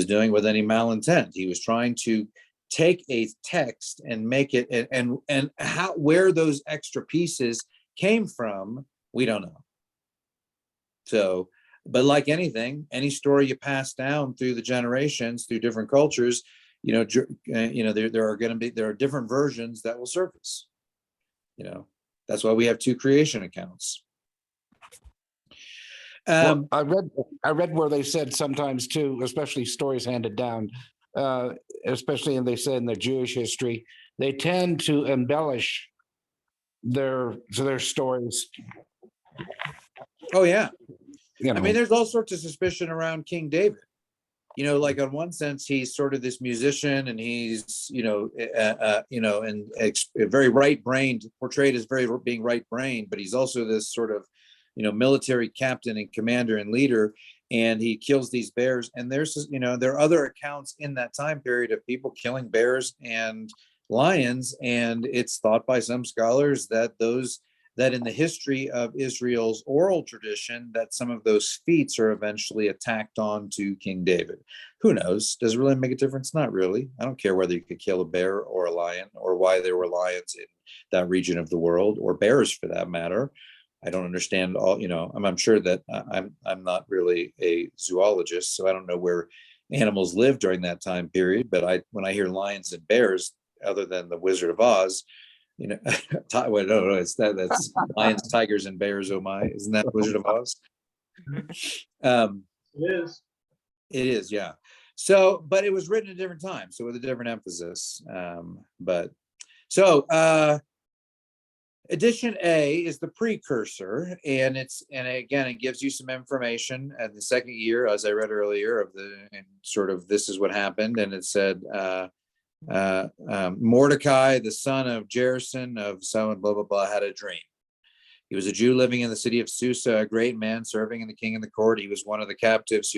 doing with any malintent. He was trying to take a text and make it, and where those extra pieces came from, we don't know. So, but like anything, any story you pass down through the generations, through different cultures, there are different versions that will surface. That's why we have two creation accounts. Well, I read where they said sometimes too, especially stories handed down, especially, and they said in the Jewish history, they tend to embellish their stories. Oh yeah. You know. I mean, there's all sorts of suspicion around King David. Like on one sense, he's sort of this musician, and he's, very right-brained, portrayed as being right-brained, but he's also this sort of, military captain and commander and leader, and he kills these bears. And there are other accounts in that time period of people killing bears and lions, and it's thought by some scholars that in the history of Israel's oral tradition, that some of those feats are eventually attacked on to King David. Who knows? Does it really make a difference? Not really. I don't care whether you could kill a bear or a lion, or why there were lions in that region of the world, or bears for that matter. I don't understand all, I'm sure that I'm not really a zoologist, so I don't know where animals lived during that time period. But when I hear lions and bears, other than the Wizard of Oz, it's that's lions, tigers, and bears. Oh my, isn't that Wizard of Oz? It is, yeah. So, but it was written at a different time, so with a different emphasis. Edition A is the precursor, and again, it gives you some information at the second year, as I read earlier, this is what happened, and it said. Mordecai, the son of Jerison of so and blah blah blah, had a dream. He was a Jew living in the city of Susa, a great man serving in the king in the court. He was one of the captives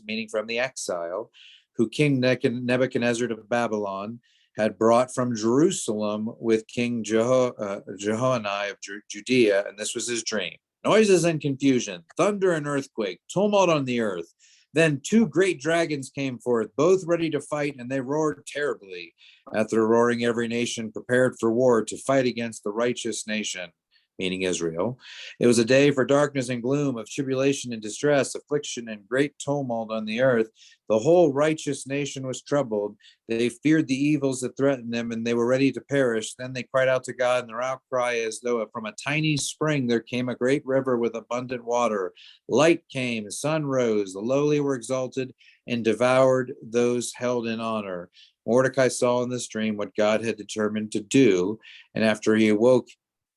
meaning from the exile, who King Nebuchadnezzar of Babylon had brought from Jerusalem with King Jehonai of Judea, and this was his dream. Noises and confusion, thunder and earthquake, tumult on the earth. Then two great dragons came forth, both ready to fight, and they roared terribly. After roaring, every nation prepared for war to fight against the righteous nation. meaning Israel. It was a day for darkness and gloom, of tribulation and distress, affliction and great tumult on the earth. The whole righteous nation was troubled. They feared the evils that threatened them, and they were ready to perish. Then they cried out to God, and their outcry, as though from a tiny spring there came a great river with abundant water. Light came, the sun rose, the lowly were exalted, and devoured those held in honor. Mordecai saw in this dream what God had determined to do, and after he awoke,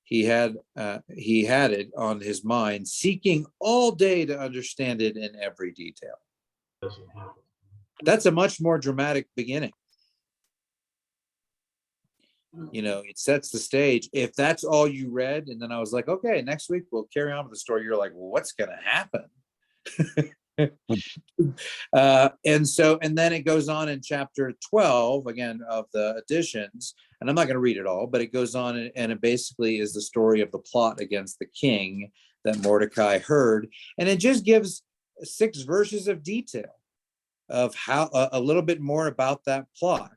he had it on his mind, seeking all day to understand it in every detail. That's a much more dramatic beginning. It sets the stage. If that's all you read, and then I was like, okay, next week we'll carry on with the story. You're like, well, what's going to happen? And then it goes on in chapter 12, again, of the editions, and I'm not going to read it all, but it goes on and it basically is the story of the plot against the king that Mordecai heard. And it just gives 6 verses of detail of how a little bit more about that plot.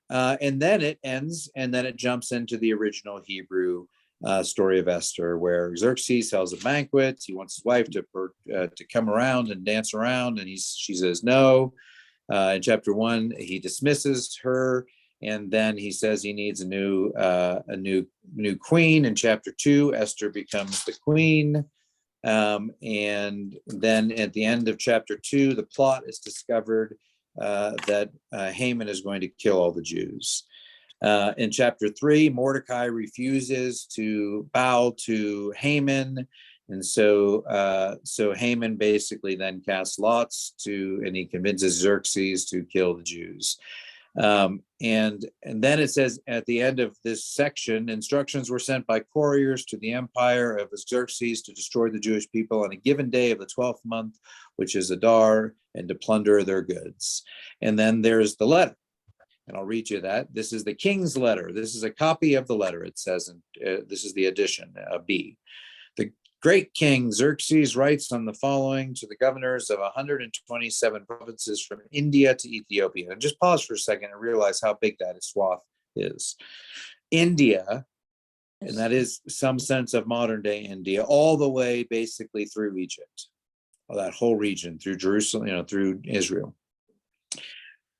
And then it ends, and then it jumps into the original Hebrew story of Esther, where Xerxes holds a banquet. He wants his wife to come around and dance around, and she says no. In chapter 1, he dismisses her, and then he says he needs a new queen. In chapter 2, Esther becomes the queen. And then at the end of chapter 2, the plot is discovered that Haman is going to kill all the Jews. In chapter 3, Mordecai refuses to bow to Haman, and so Haman basically then casts lots and he convinces Xerxes to kill the Jews. And then it says at the end of this section, instructions were sent by couriers to the empire of Xerxes to destroy the Jewish people on a given day of the 12th month, which is Adar, and to plunder their goods. And then there's the letter. And I'll read you that. This is the king's letter. This is a copy of the letter. It says, this is the edition, B. The great king Xerxes writes on the following to the governors of 127 provinces from India to Ethiopia. And just pause for a second and realize how big that swath is. India, and that is some sense of modern day India, all the way basically through Egypt, or that whole region, through Jerusalem, through Israel.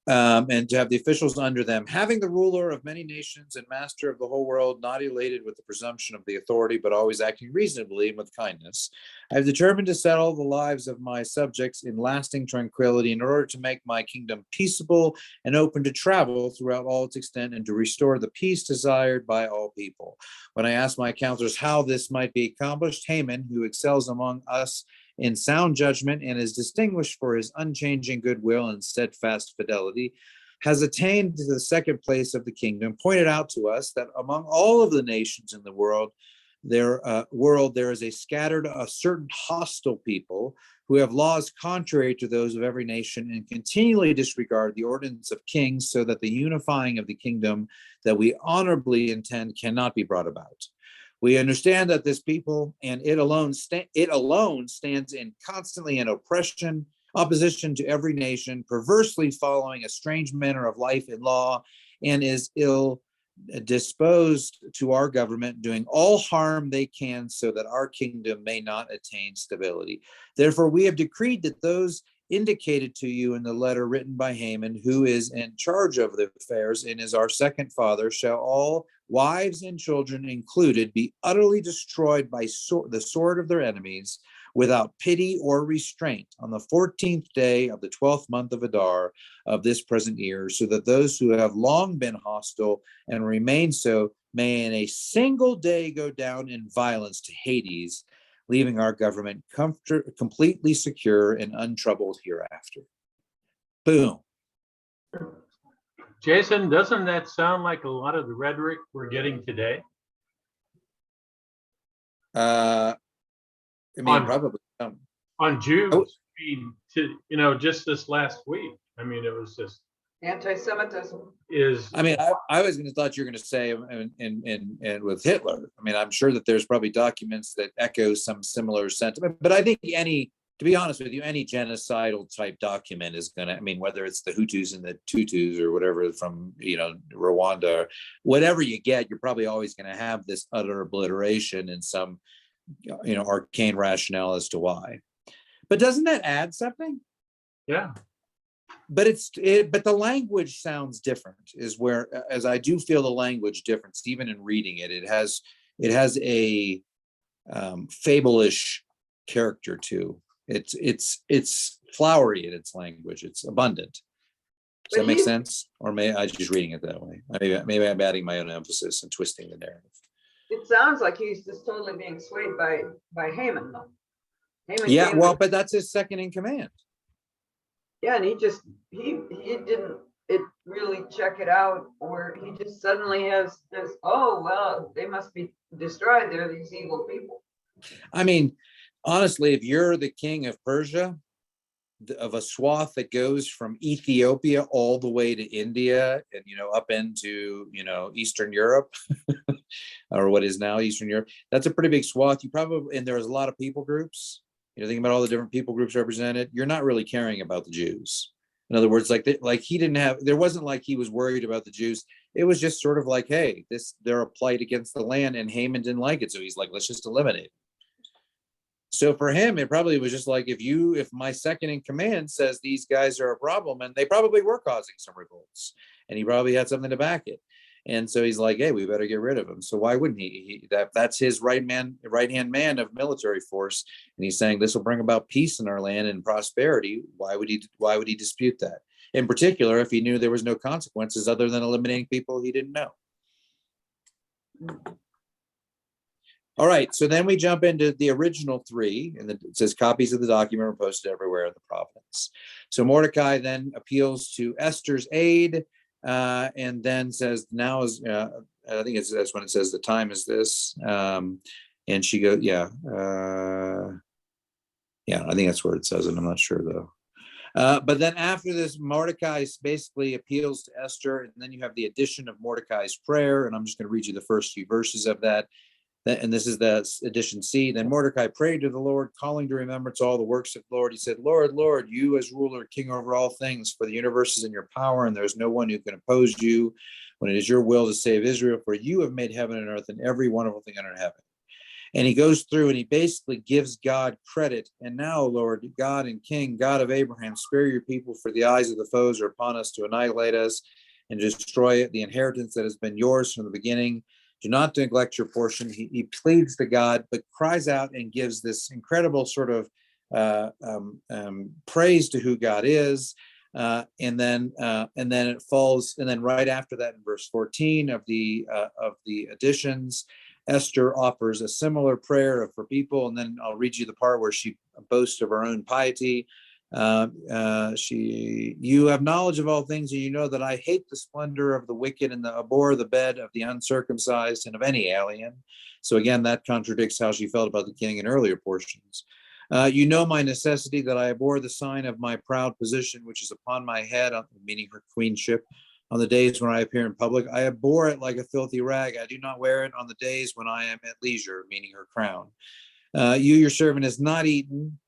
And to have the officials under them, having the ruler of many nations and master of the whole world, not elated with the presumption of the authority, but always acting reasonably and with kindness. I have determined to settle the lives of my subjects in lasting tranquility in order to make my kingdom peaceable and open to travel throughout all its extent, and to restore the peace desired by all people. When I asked my counselors how this might be accomplished, Haman, who excels among us in sound judgment and is distinguished for his unchanging goodwill and steadfast fidelity, has attained to the second place of the kingdom, pointed out to us that among all of the nations in the world, there is a certain hostile people who have laws contrary to those of every nation and continually disregard the ordinance of kings, so that the unifying of the kingdom that we honorably intend cannot be brought about. We understand that this people and it alone stands constantly in opposition to every nation, perversely following a strange manner of life and law, and is ill disposed to our government, doing all harm they can so that our kingdom may not attain stability. Therefore, we have decreed that those indicated to you in the letter written by Haman, who is in charge of the affairs and is our second father, shall all, wives and children included, be utterly destroyed by the sword of their enemies, without pity or restraint, on the 14th day of the 12th month of Adar of this present year, so that those who have long been hostile and remain so may in a single day go down in violence to Hades, leaving our government completely secure and untroubled hereafter. Boom. Jason, doesn't that sound like a lot of the rhetoric we're getting today? Probably. On Jews. Just this last week. It was just Anti-Semitism. I was going to thought you were going to say, and with Hitler. I'm sure that there's probably documents that echo some similar sentiment, but I think any to be honest with you, any genocidal type document is gonna, I mean, whether it's the Hutus and the Tutus or whatever from, Rwanda, or whatever you get, you're probably always gonna have this utter obliteration and some, arcane rationale as to why. But doesn't that add something? Yeah. But but the language sounds different, is where, as I do feel the language difference, even in reading it, it has a fable-ish character too. It's flowery in its language. It's abundant. Does But that make sense? Or may I just reading it that way? Maybe I'm adding my own emphasis and twisting the narrative. It sounds like he's just totally being swayed by Haman, though. Haman Yeah, came well, with- but that's his second in command. yeah, and he didn't really check it out, or he just suddenly has this, oh well, they must be destroyed. They're these evil people. I mean, honestly, if you're the king of Persia, of a swath that goes from Ethiopia all the way to India and up into Eastern Europe, or what is now Eastern Europe, that's a pretty big swath. You probably, and there's a lot of people groups. Think about all the different people groups represented. You're not really caring about the Jews. In other words, like he didn't have, there wasn't like he was worried about the Jews. It was just sort of like, hey, they're a plight against the land, and Haman didn't like it, so he's like, let's just eliminate it. So for him, it probably was just like, if my second in command says these guys are a problem, and they probably were causing some revolts, and he probably had something to back it. And so he's like, hey, we better get rid of him. So why wouldn't he? That's his right-hand man of military force. And he's saying this will bring about peace in our land and prosperity. Why would he dispute that? In particular, if he knew there was no consequences other than eliminating people he didn't know. All right, so then we jump into the original three, and it says copies of the document were posted everywhere in the province. So Mordecai then appeals to Esther's aid, and then says, now is, I think that's when it says the time is this. And she goes, yeah, I think that's where it says it. I'm not sure though. But then after this, Mordecai basically appeals to Esther, and then you have the addition of Mordecai's prayer, and I'm just going to read you the first few verses of that. And this is the edition C. Then Mordecai prayed to the Lord, calling to remembrance all the works of the Lord. He said, Lord, Lord, you as ruler, king over all things, for the universe is in your power, and there is no one who can oppose you when it is your will to save Israel, for you have made heaven and earth and every wonderful thing under heaven. And he goes through and he basically gives God credit. And now, Lord, God and King, God of Abraham, spare your people, for the eyes of the foes are upon us to annihilate us and destroy the inheritance that has been yours from the beginning. Do not neglect your portion. He pleads to God, but cries out and gives this incredible sort of praise to who God is. And then it falls. And then right after that, in verse 14 of the additions, Esther offers a similar prayer for people. And then I'll read you the part where she boasts of her own piety. You have knowledge of all things, and you know that I hate the splendor of the wicked and abhor the bed of the uncircumcised and of any alien. So again, that contradicts how she felt about the king in earlier portions. You know my necessity, that I abhor the sign of my proud position, which is upon my head, meaning her queenship, on the days when I appear in public. I abhor it like a filthy rag. I do not wear it on the days when I am at leisure, meaning her crown. You, your servant, has not eaten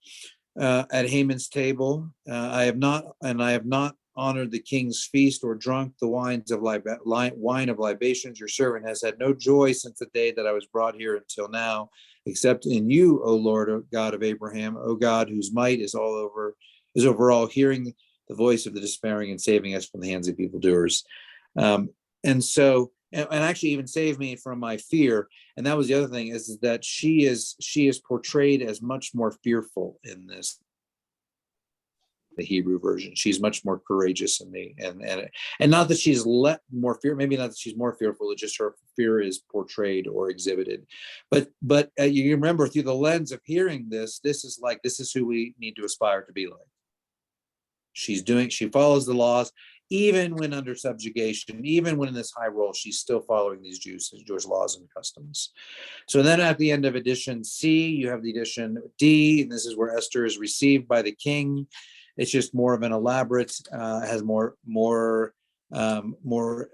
at Haman's table. I have not honored the king's feast or drunk the wine of libations. Your servant has had no joy since the day that I was brought here until now, except in you, O Lord, O God of Abraham, O God, whose might is over all, hearing the voice of the despairing and saving us from the hands of evildoers. And actually even save me from my fear. And that was the other thing, is that she is portrayed as much more fearful in this, the Hebrew version. She's much more courageous in and not that she's more fear, maybe not that she's more fearful, it's just her fear is portrayed or exhibited. But you remember, through the lens of hearing this is who we need to aspire to be like. She follows the laws, even when under subjugation, even when in this high role, she's still following these Jewish laws and customs. So then at the end of edition C, you have the edition D, and this is where Esther is received by the king. It's just more of an elaborate, has more more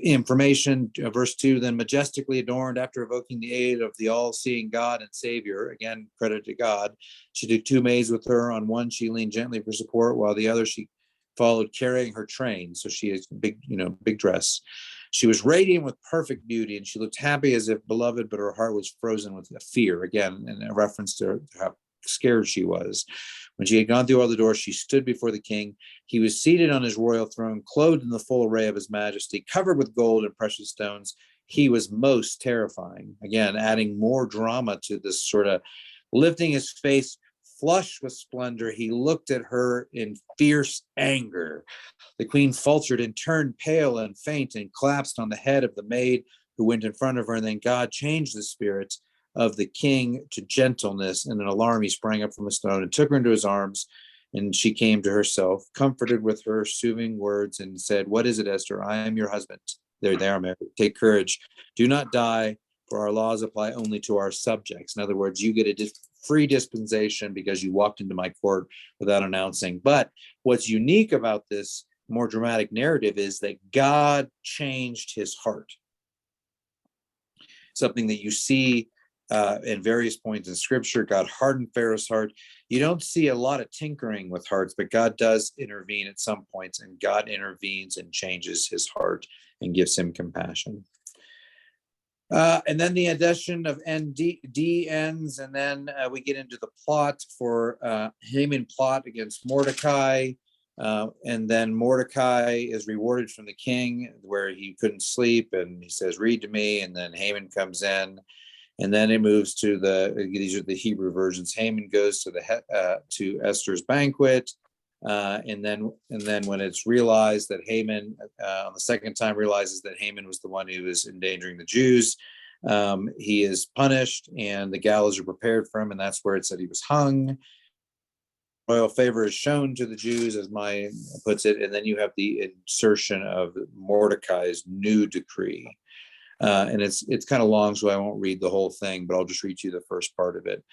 information. Verse 2, then majestically adorned, after evoking the aid of the all-seeing God and Savior, again, credit to God, she took 2 maids with her. On one, she leaned gently for support, while the other she followed carrying her train. So she has big, big dress. She was radiant with perfect beauty, and she looked happy as if beloved, but her heart was frozen with fear. Again, in a reference to how scared she was. When she had gone through all the doors, she stood before the king. He was seated on his royal throne, clothed in the full array of his majesty, covered with gold and precious stones. He was most terrifying. Again, adding more drama to this sort of lifting his face, flushed with splendor. He looked at her in fierce anger. The queen faltered and turned pale and faint and collapsed on the head of the maid who went in front of her. And then God changed the spirit of the king to gentleness. In an alarm, he sprang up from a stone and took her into his arms. And she came to herself, comforted with her soothing words, and said, "What is it, Esther? I am your husband." There they are married. Take courage. Do not die, for our laws apply only to our subjects. In other words, you get a free dispensation because you walked into my court without announcing. But what's unique about this more dramatic narrative is that God changed his heart. Something that you see in various points in scripture. God hardened Pharaoh's heart. You don't see a lot of tinkering with hearts, but God does intervene at some points, and God intervenes and changes his heart and gives him compassion. And then the addition of D ends, and then we get into the plot for Haman plot against Mordecai. And then Mordecai is rewarded from the king where he couldn't sleep, and he says, "Read to me." And then Haman comes in. And then it moves to these are the Hebrew versions. Haman goes to Esther's banquet, and then when it's realized that Haman on the second time realizes that Haman was the one who was endangering the Jews, he is punished, and the gallows are prepared for him, and that's where it said he was hung. Royal favor is shown to the Jews, as Maya puts it, and then you have the insertion of Mordecai's new decree. And it's kind of long, so I won't read the whole thing, but I'll just read you the first part of it.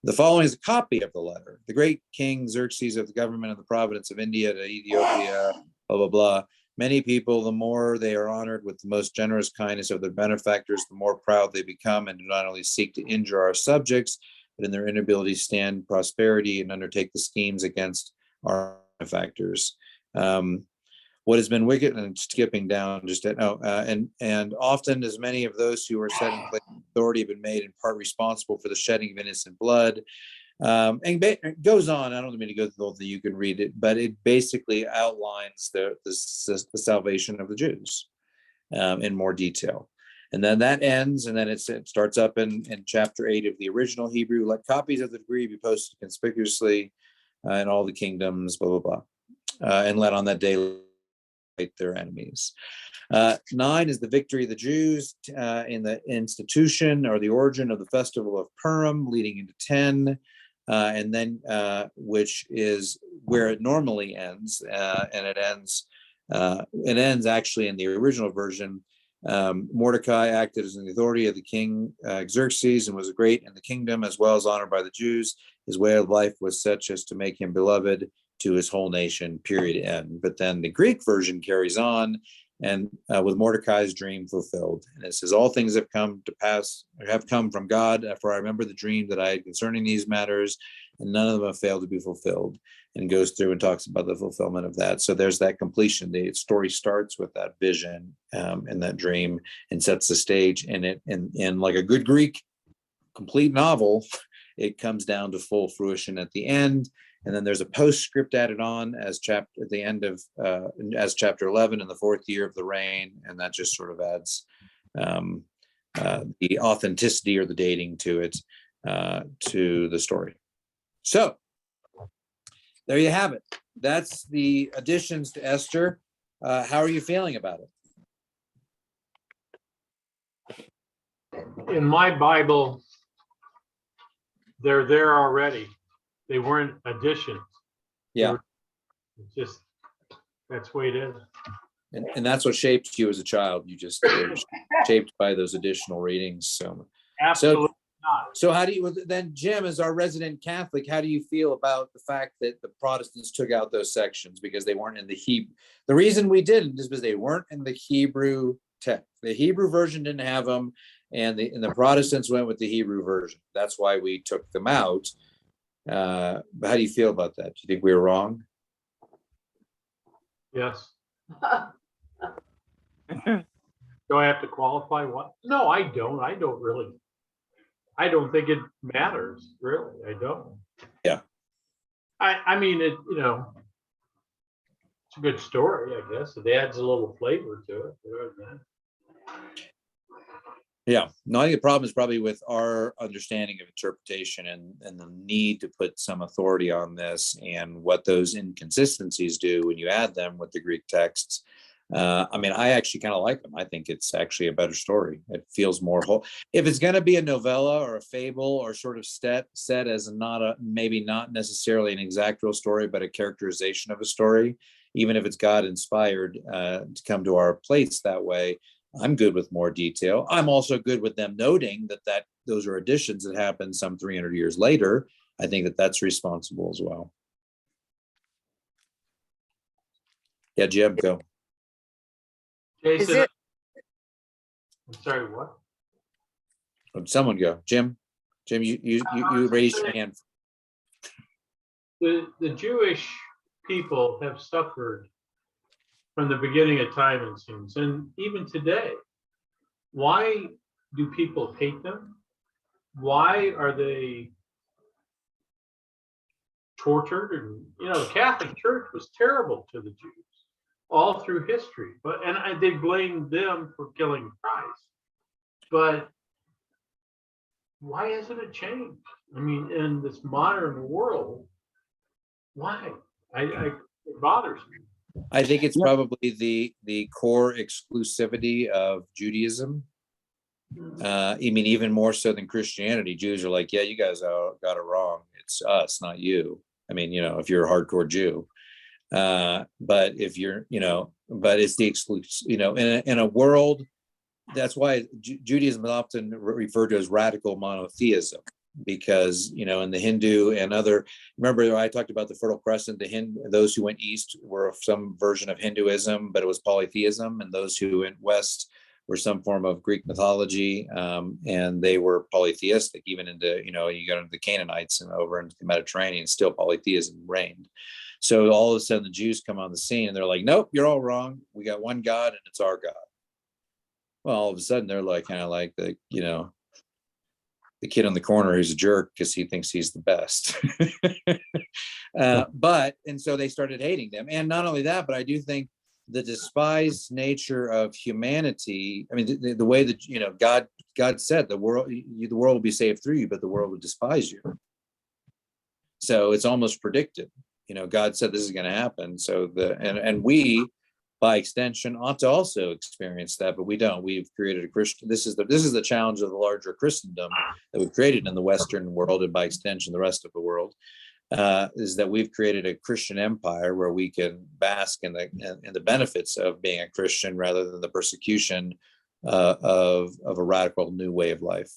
The following is a copy of the letter. The great King Xerxes of the government of the province of India to Ethiopia, blah, blah, blah. Many people, the more they are honored with the most generous kindness of their benefactors, the more proud they become, and do not only seek to injure our subjects, but in their inability to stand prosperity and undertake the schemes against our benefactors. What has been wicked, and skipping down just and often as many of those who are set in place of authority have been made in part responsible for the shedding of innocent blood. And it goes on. I don't mean to go through the whole thing. You can read it, but it basically outlines the salvation of the Jews in more detail. And then that ends, and then it starts up in chapter 8 of the original Hebrew. Let copies of the decree be posted conspicuously in all the kingdoms, blah, blah, blah. And let on that day their enemies. 9 is the victory of the Jews in the institution or the origin of the festival of Purim, leading into 10, and then which is where it normally ends, and it ends actually in the original version. Mordecai acted as an authority of the king Xerxes and was great in the kingdom as well as honored by the Jews. His way of life was such as to make him beloved to his whole nation, period, end. But then the Greek version carries on, and with Mordecai's dream fulfilled. And it says, all things have come to pass, or have come from God, for I remember the dream that I had concerning these matters, and none of them have failed to be fulfilled. And goes through and talks about the fulfillment of that. So there's that completion. The story starts with that vision and that dream, and sets the stage. And like a good Greek complete novel, it comes down to full fruition at the end. And then there's a postscript added on as chapter at the end of as chapter 11 in the 4th year of the reign, and that just sort of adds the authenticity or the dating to it, to the story. So there you have it. That's the additions to Esther. How are you feeling about it? In my Bible, they're there already. They weren't additions. Yeah. Just, that's the way it is. And that's what shaped you as a child. You just were shaped by those additional readings. So Absolutely not. So how do you, then Jim, as our resident Catholic, how do you feel about the fact that the Protestants took out those sections because they weren't in the Hebrew? The reason we didn't is because they weren't in the Hebrew text. The Hebrew version didn't have them, and the Protestants went with the Hebrew version. That's why we took them out. How do you feel about that? Do you think we were wrong? Yes. Do I have to qualify what? No, I don't. I don't really. I don't think it matters, really. I don't. Yeah. I mean, it, you know, it's a good story, I guess. It adds a little flavor to it. Yeah. No, I think the problem is probably with our understanding of interpretation and the need to put some authority on this and what those inconsistencies do when you add them with the Greek texts. I mean, I actually kind of like them. I think it's actually a better story. It feels more whole. If it's going to be a novella or a fable or sort of set as maybe not necessarily an exact real story, but a characterization of a story, even if it's God inspired to come to our plates that way, I'm good with more detail. I'm also good with them noting that those are additions that happened some 300 years later. I think that's responsible as well. Yeah, Jim, go. Jason, it- I'm sorry, what? Someone go. Jim, you raised your hand. The Jewish people have suffered from the beginning of time, it seems, and even today. Why do people hate them? Why are they tortured? And the Catholic Church was terrible to the Jews all through history, they blamed them for killing Christ. But why hasn't it changed? I mean, in this modern world, why? It bothers me. I think it's probably the core exclusivity of Judaism. I mean, even more so than Christianity. Jews are like, yeah, you guys got it wrong. It's us, not you. I mean, if you're a hardcore Jew. But if you're, but it's the exclusive, in a world, that's why Judaism is often referred to as radical monotheism, because, in the Hindu and remember I talked about the Fertile Crescent, those who went east were some version of Hinduism, but it was polytheism, and those who went west were some form of Greek mythology, and they were polytheistic, even into, you go into the Canaanites and over into the Mediterranean, still polytheism reigned. So all of a sudden the Jews come on the scene and they're like, nope, you're all wrong. We got one God and it's our God. Well, all of a sudden they're like, kind of like the kid on the corner who's a jerk because he thinks he's the best. And so they started hating them. And not only that, but I do think the despised nature of humanity. I mean, the way that, God said the world will be saved through you, but the world would despise you. So it's almost predicted. God said this is going to happen. So and we, by extension, ought to also experience that, but we don't. We've created a Christian. This is the challenge of the larger Christendom that we've created in the Western world, and by extension, the rest of the world, is that we've created a Christian empire where we can bask in the benefits of being a Christian rather than the persecution of a radical new way of life.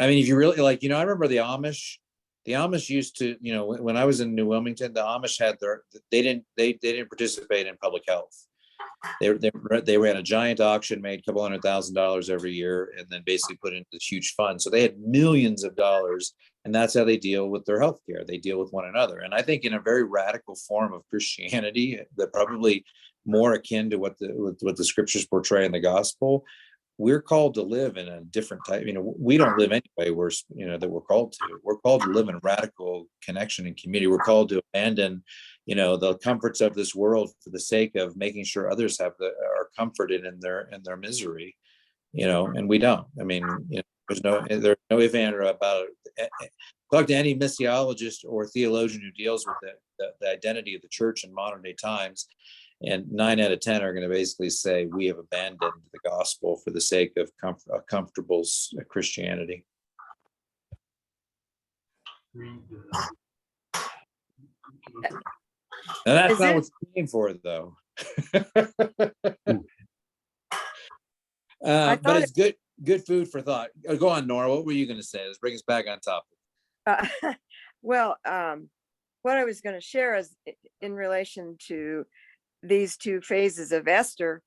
I mean, if you really I remember the Amish. The Amish used to, when I was in New Wilmington, the Amish had they didn't participate in public health. They ran a giant auction, made a couple $100,000 every year, and then basically put into this huge fund. So they had millions of dollars, and that's how they deal with their health care. They deal with one another. And I think in a very radical form of Christianity, that probably more akin to what the scriptures portray in the gospel, we're called to live in a different type. We don't live anyway. That we're called to. We're called to live in radical connection and community. We're called to abandon, the comforts of this world for the sake of making sure others are comforted in their misery. And we don't. I mean, there's no if and or about it. Talk to any missiologist or theologian who deals with the identity of the church in modern day times. And 9 out of 10 are going to basically say we have abandoned the gospel for the sake of a comfortable Christianity. And that's not what you're paying for, though. But it's good. good food for thought. Go on, Nora. What were you going to say? Let's bring us back on topic. Well, what I was going to share is in relation to these two phases of Esther.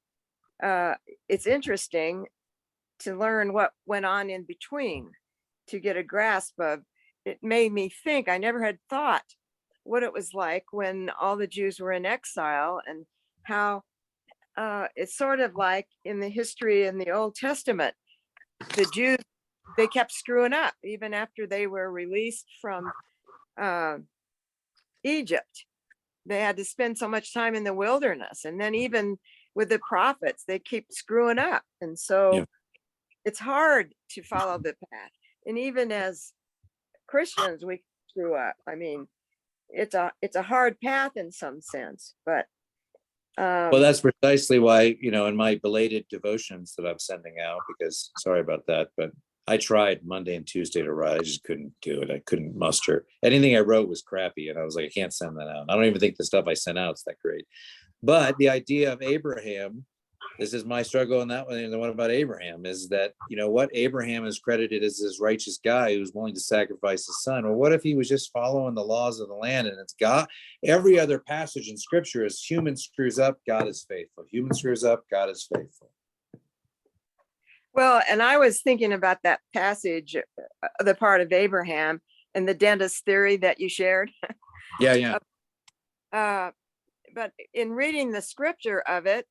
It's interesting to learn what went on in between, to get a grasp of. It made me think, I never had thought what it was like when all the Jews were in exile, and how it's sort of like in the history in the Old Testament, the Jews, they kept screwing up even after they were released from Egypt. They had to spend so much time in the wilderness, and then even with the prophets, they keep screwing up. And so Yeah. it's hard to follow the path. And even as Christians, we screw up. I mean, it's a hard path in some sense, but Well, that's precisely why, in my belated devotions that I'm sending out, because sorry about that, but I tried Monday and Tuesday to write. I just couldn't do it. I couldn't muster. Anything I wrote was crappy. And I was like, I can't send that out. I don't even think the stuff I sent out is that great. But the idea of Abraham, this is my struggle in that one. And the one about Abraham is that, what Abraham is credited as this righteous guy who's willing to sacrifice his son. Well, what if he was just following the laws of the land? And it's God. Every other passage in scripture is human screws up, God is faithful. Human screws up, God is faithful. well, and I was thinking about that passage, the part of Abraham and the dentist theory that you shared. Yeah. But in reading the scripture of it,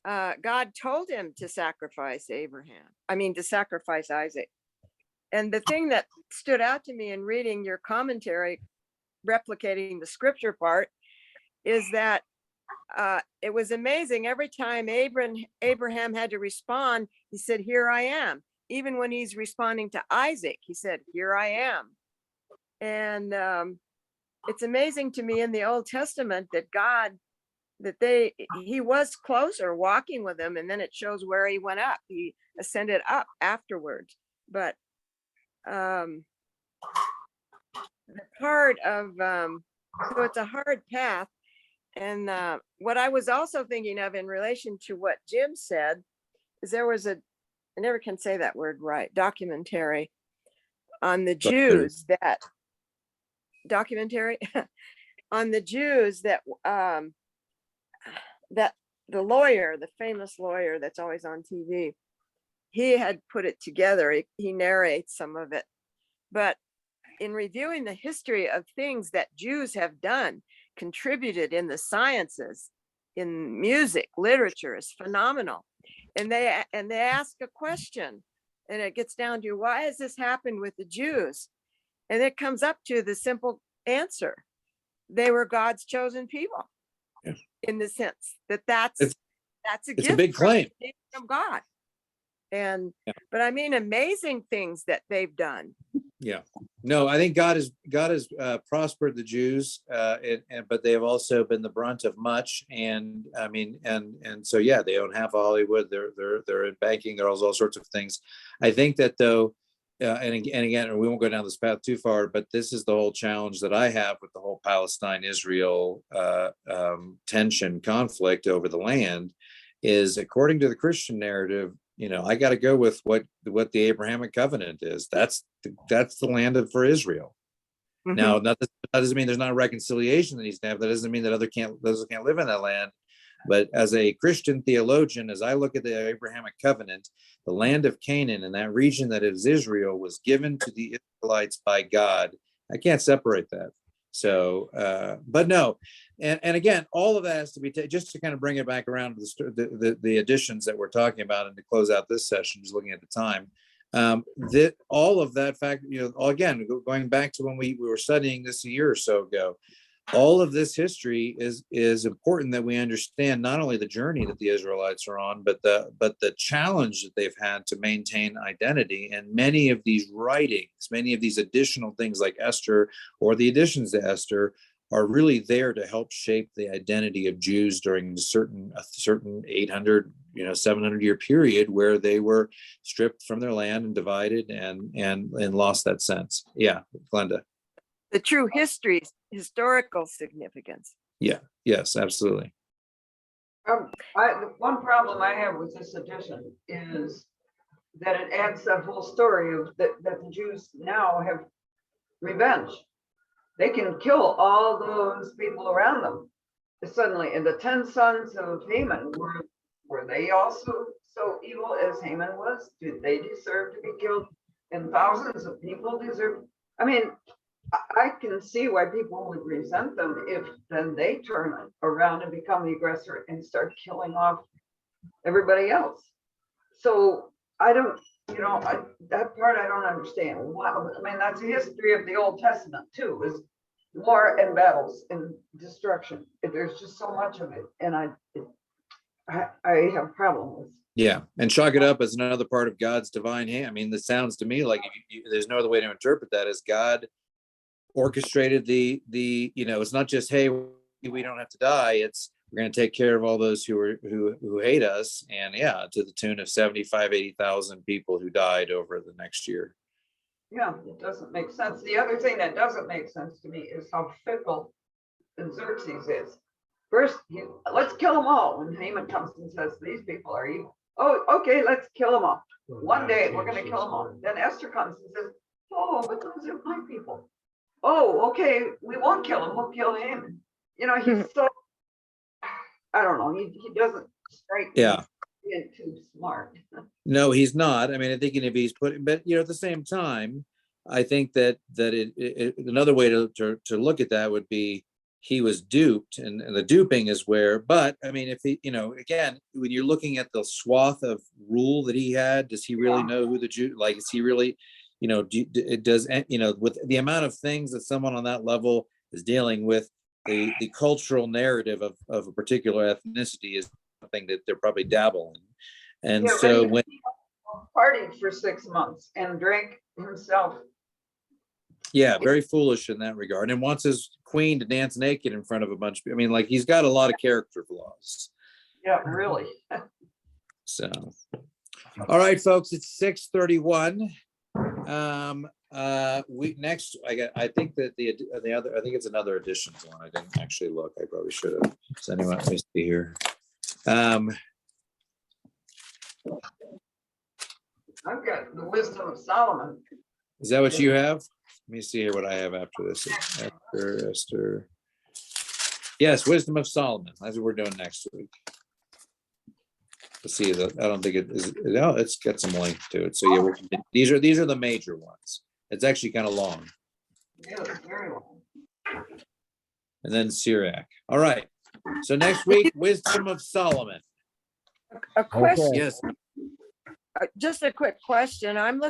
God told him to sacrifice to sacrifice Isaac. And the thing that stood out to me in reading your commentary, replicating the scripture part, is that it was amazing. Every time Abraham had to respond, he said, "Here I am." Even when he's responding to Isaac, he said, "Here I am." And it's amazing to me in the Old Testament that God, he was closer walking with him, and then it shows where he went up. He ascended up afterwards. But the part of so it's a hard path. And what I was also thinking of in relation to what Jim said is there was I never can say that word right, documentary on the Jews that that the lawyer, the famous lawyer that's always on TV, he had put it together. He narrates some of it. But in reviewing the history of things that Jews have done, contributed in the sciences, in music, literature, is phenomenal. And they ask a question, and it gets down to, why has this happened with the Jews? And it comes up to the simple answer: they were God's chosen people. Yeah. In the sense that that's a it's gift a big claim from God. And yeah. But I mean, amazing things that they've done. Yeah, no, I think God has prospered the Jews, but they have also been the brunt of much. And I mean, and so yeah, they own half of Hollywood. They're in banking. There's all sorts of things. I think that though, and again, we won't go down this path too far, but this is the whole challenge that I have with the whole Palestine-Israel tension, conflict over the land, is according to the Christian narrative. I got to go with what the Abrahamic covenant is. That's the land for Israel. Mm-hmm. Now, that doesn't mean there's not a reconciliation that needs to have. That doesn't mean that others can't live in that land. But as a Christian theologian, as I look at the Abrahamic covenant, the land of Canaan and that region that is Israel was given to the Israelites by God. I can't separate that. So, but no, and again, all of that has to be just to kind of bring it back around to the additions that we're talking about, and to close out this session, just looking at the time. That all of that fact, again, going back to when we were studying this a year or so ago, all of this history is important that we understand not only the journey that the Israelites are on, but the challenge that they've had to maintain identity. And many of these writings, many of these additional things like Esther, or the additions to Esther, are really there to help shape the identity of Jews during a certain 800, 700-year period where they were stripped from their land and divided and lost that sense. Yeah, Glenda. The true historical significance. Yeah. Yes, absolutely. One problem I have with this edition is that it adds that whole story of that the Jews now have revenge. They can kill all those people around them suddenly. And the 10 sons of Haman, were they also so evil as Haman was? Did they deserve to be killed? And thousands of people deserve. I mean, I can see why people would resent them if then they turn around and become the aggressor and start killing off everybody else. So I don't, that part I don't understand. Wow. I mean, that's a history of the Old Testament too, is war and battles and destruction. There's just so much of it. And I have a problem with. Yeah, and chalk it up as another part of God's divine hand. I mean, this sounds to me like there's no other way to interpret that as God orchestrated the it's not just, hey, we don't have to die. It's we're going to take care of all those who hate us. And yeah, to the tune of 80,000 people who died over the next year. Yeah, it doesn't make sense. The other thing that doesn't make sense to me is how fickle Xerxes is. First, let's kill them all. When Haman comes and says, these people are evil. Oh, okay, let's kill them all. One day we're going to kill them all. Then Esther comes and says, oh, but those are my people. Oh, okay, we won't kill him. We'll kill Haman. He's so, I don't know. He doesn't strike me as being too smart. No, he's not. I mean, I think if he's put, but at the same time, I think that another way to look at that would be he was duped, and the duping is where. But I mean, if he, again, when you're looking at the swath of rule that he had, does he really know who the Jew? Like, is he really, it does, with the amount of things that someone on that level is dealing with, the cultural narrative of a particular ethnicity is something that they're probably dabble in. And so when partied for 6 months and drank himself. Yeah, very foolish in that regard, and wants his queen to dance naked in front of a bunch of, I mean, like, he's got a lot of character flaws. Yeah, really. So, all right, folks, it's 6:31. I think that the other, I think it's another editions one. I didn't actually look. I probably should have. So anyway, let me see here. I've got the Wisdom of Solomon. Is that what you have? Let me see here what I have after this. Esther. Yes, Wisdom of Solomon. That's what we're doing next week. Let's see. I don't think it is. No, it's got some length to it. So yeah, these are the major ones. It's actually kind of long. Yeah, it's very long. And then Sirach. All right. So next week, Wisdom of Solomon. A question, Yes. just a quick question. I'm looking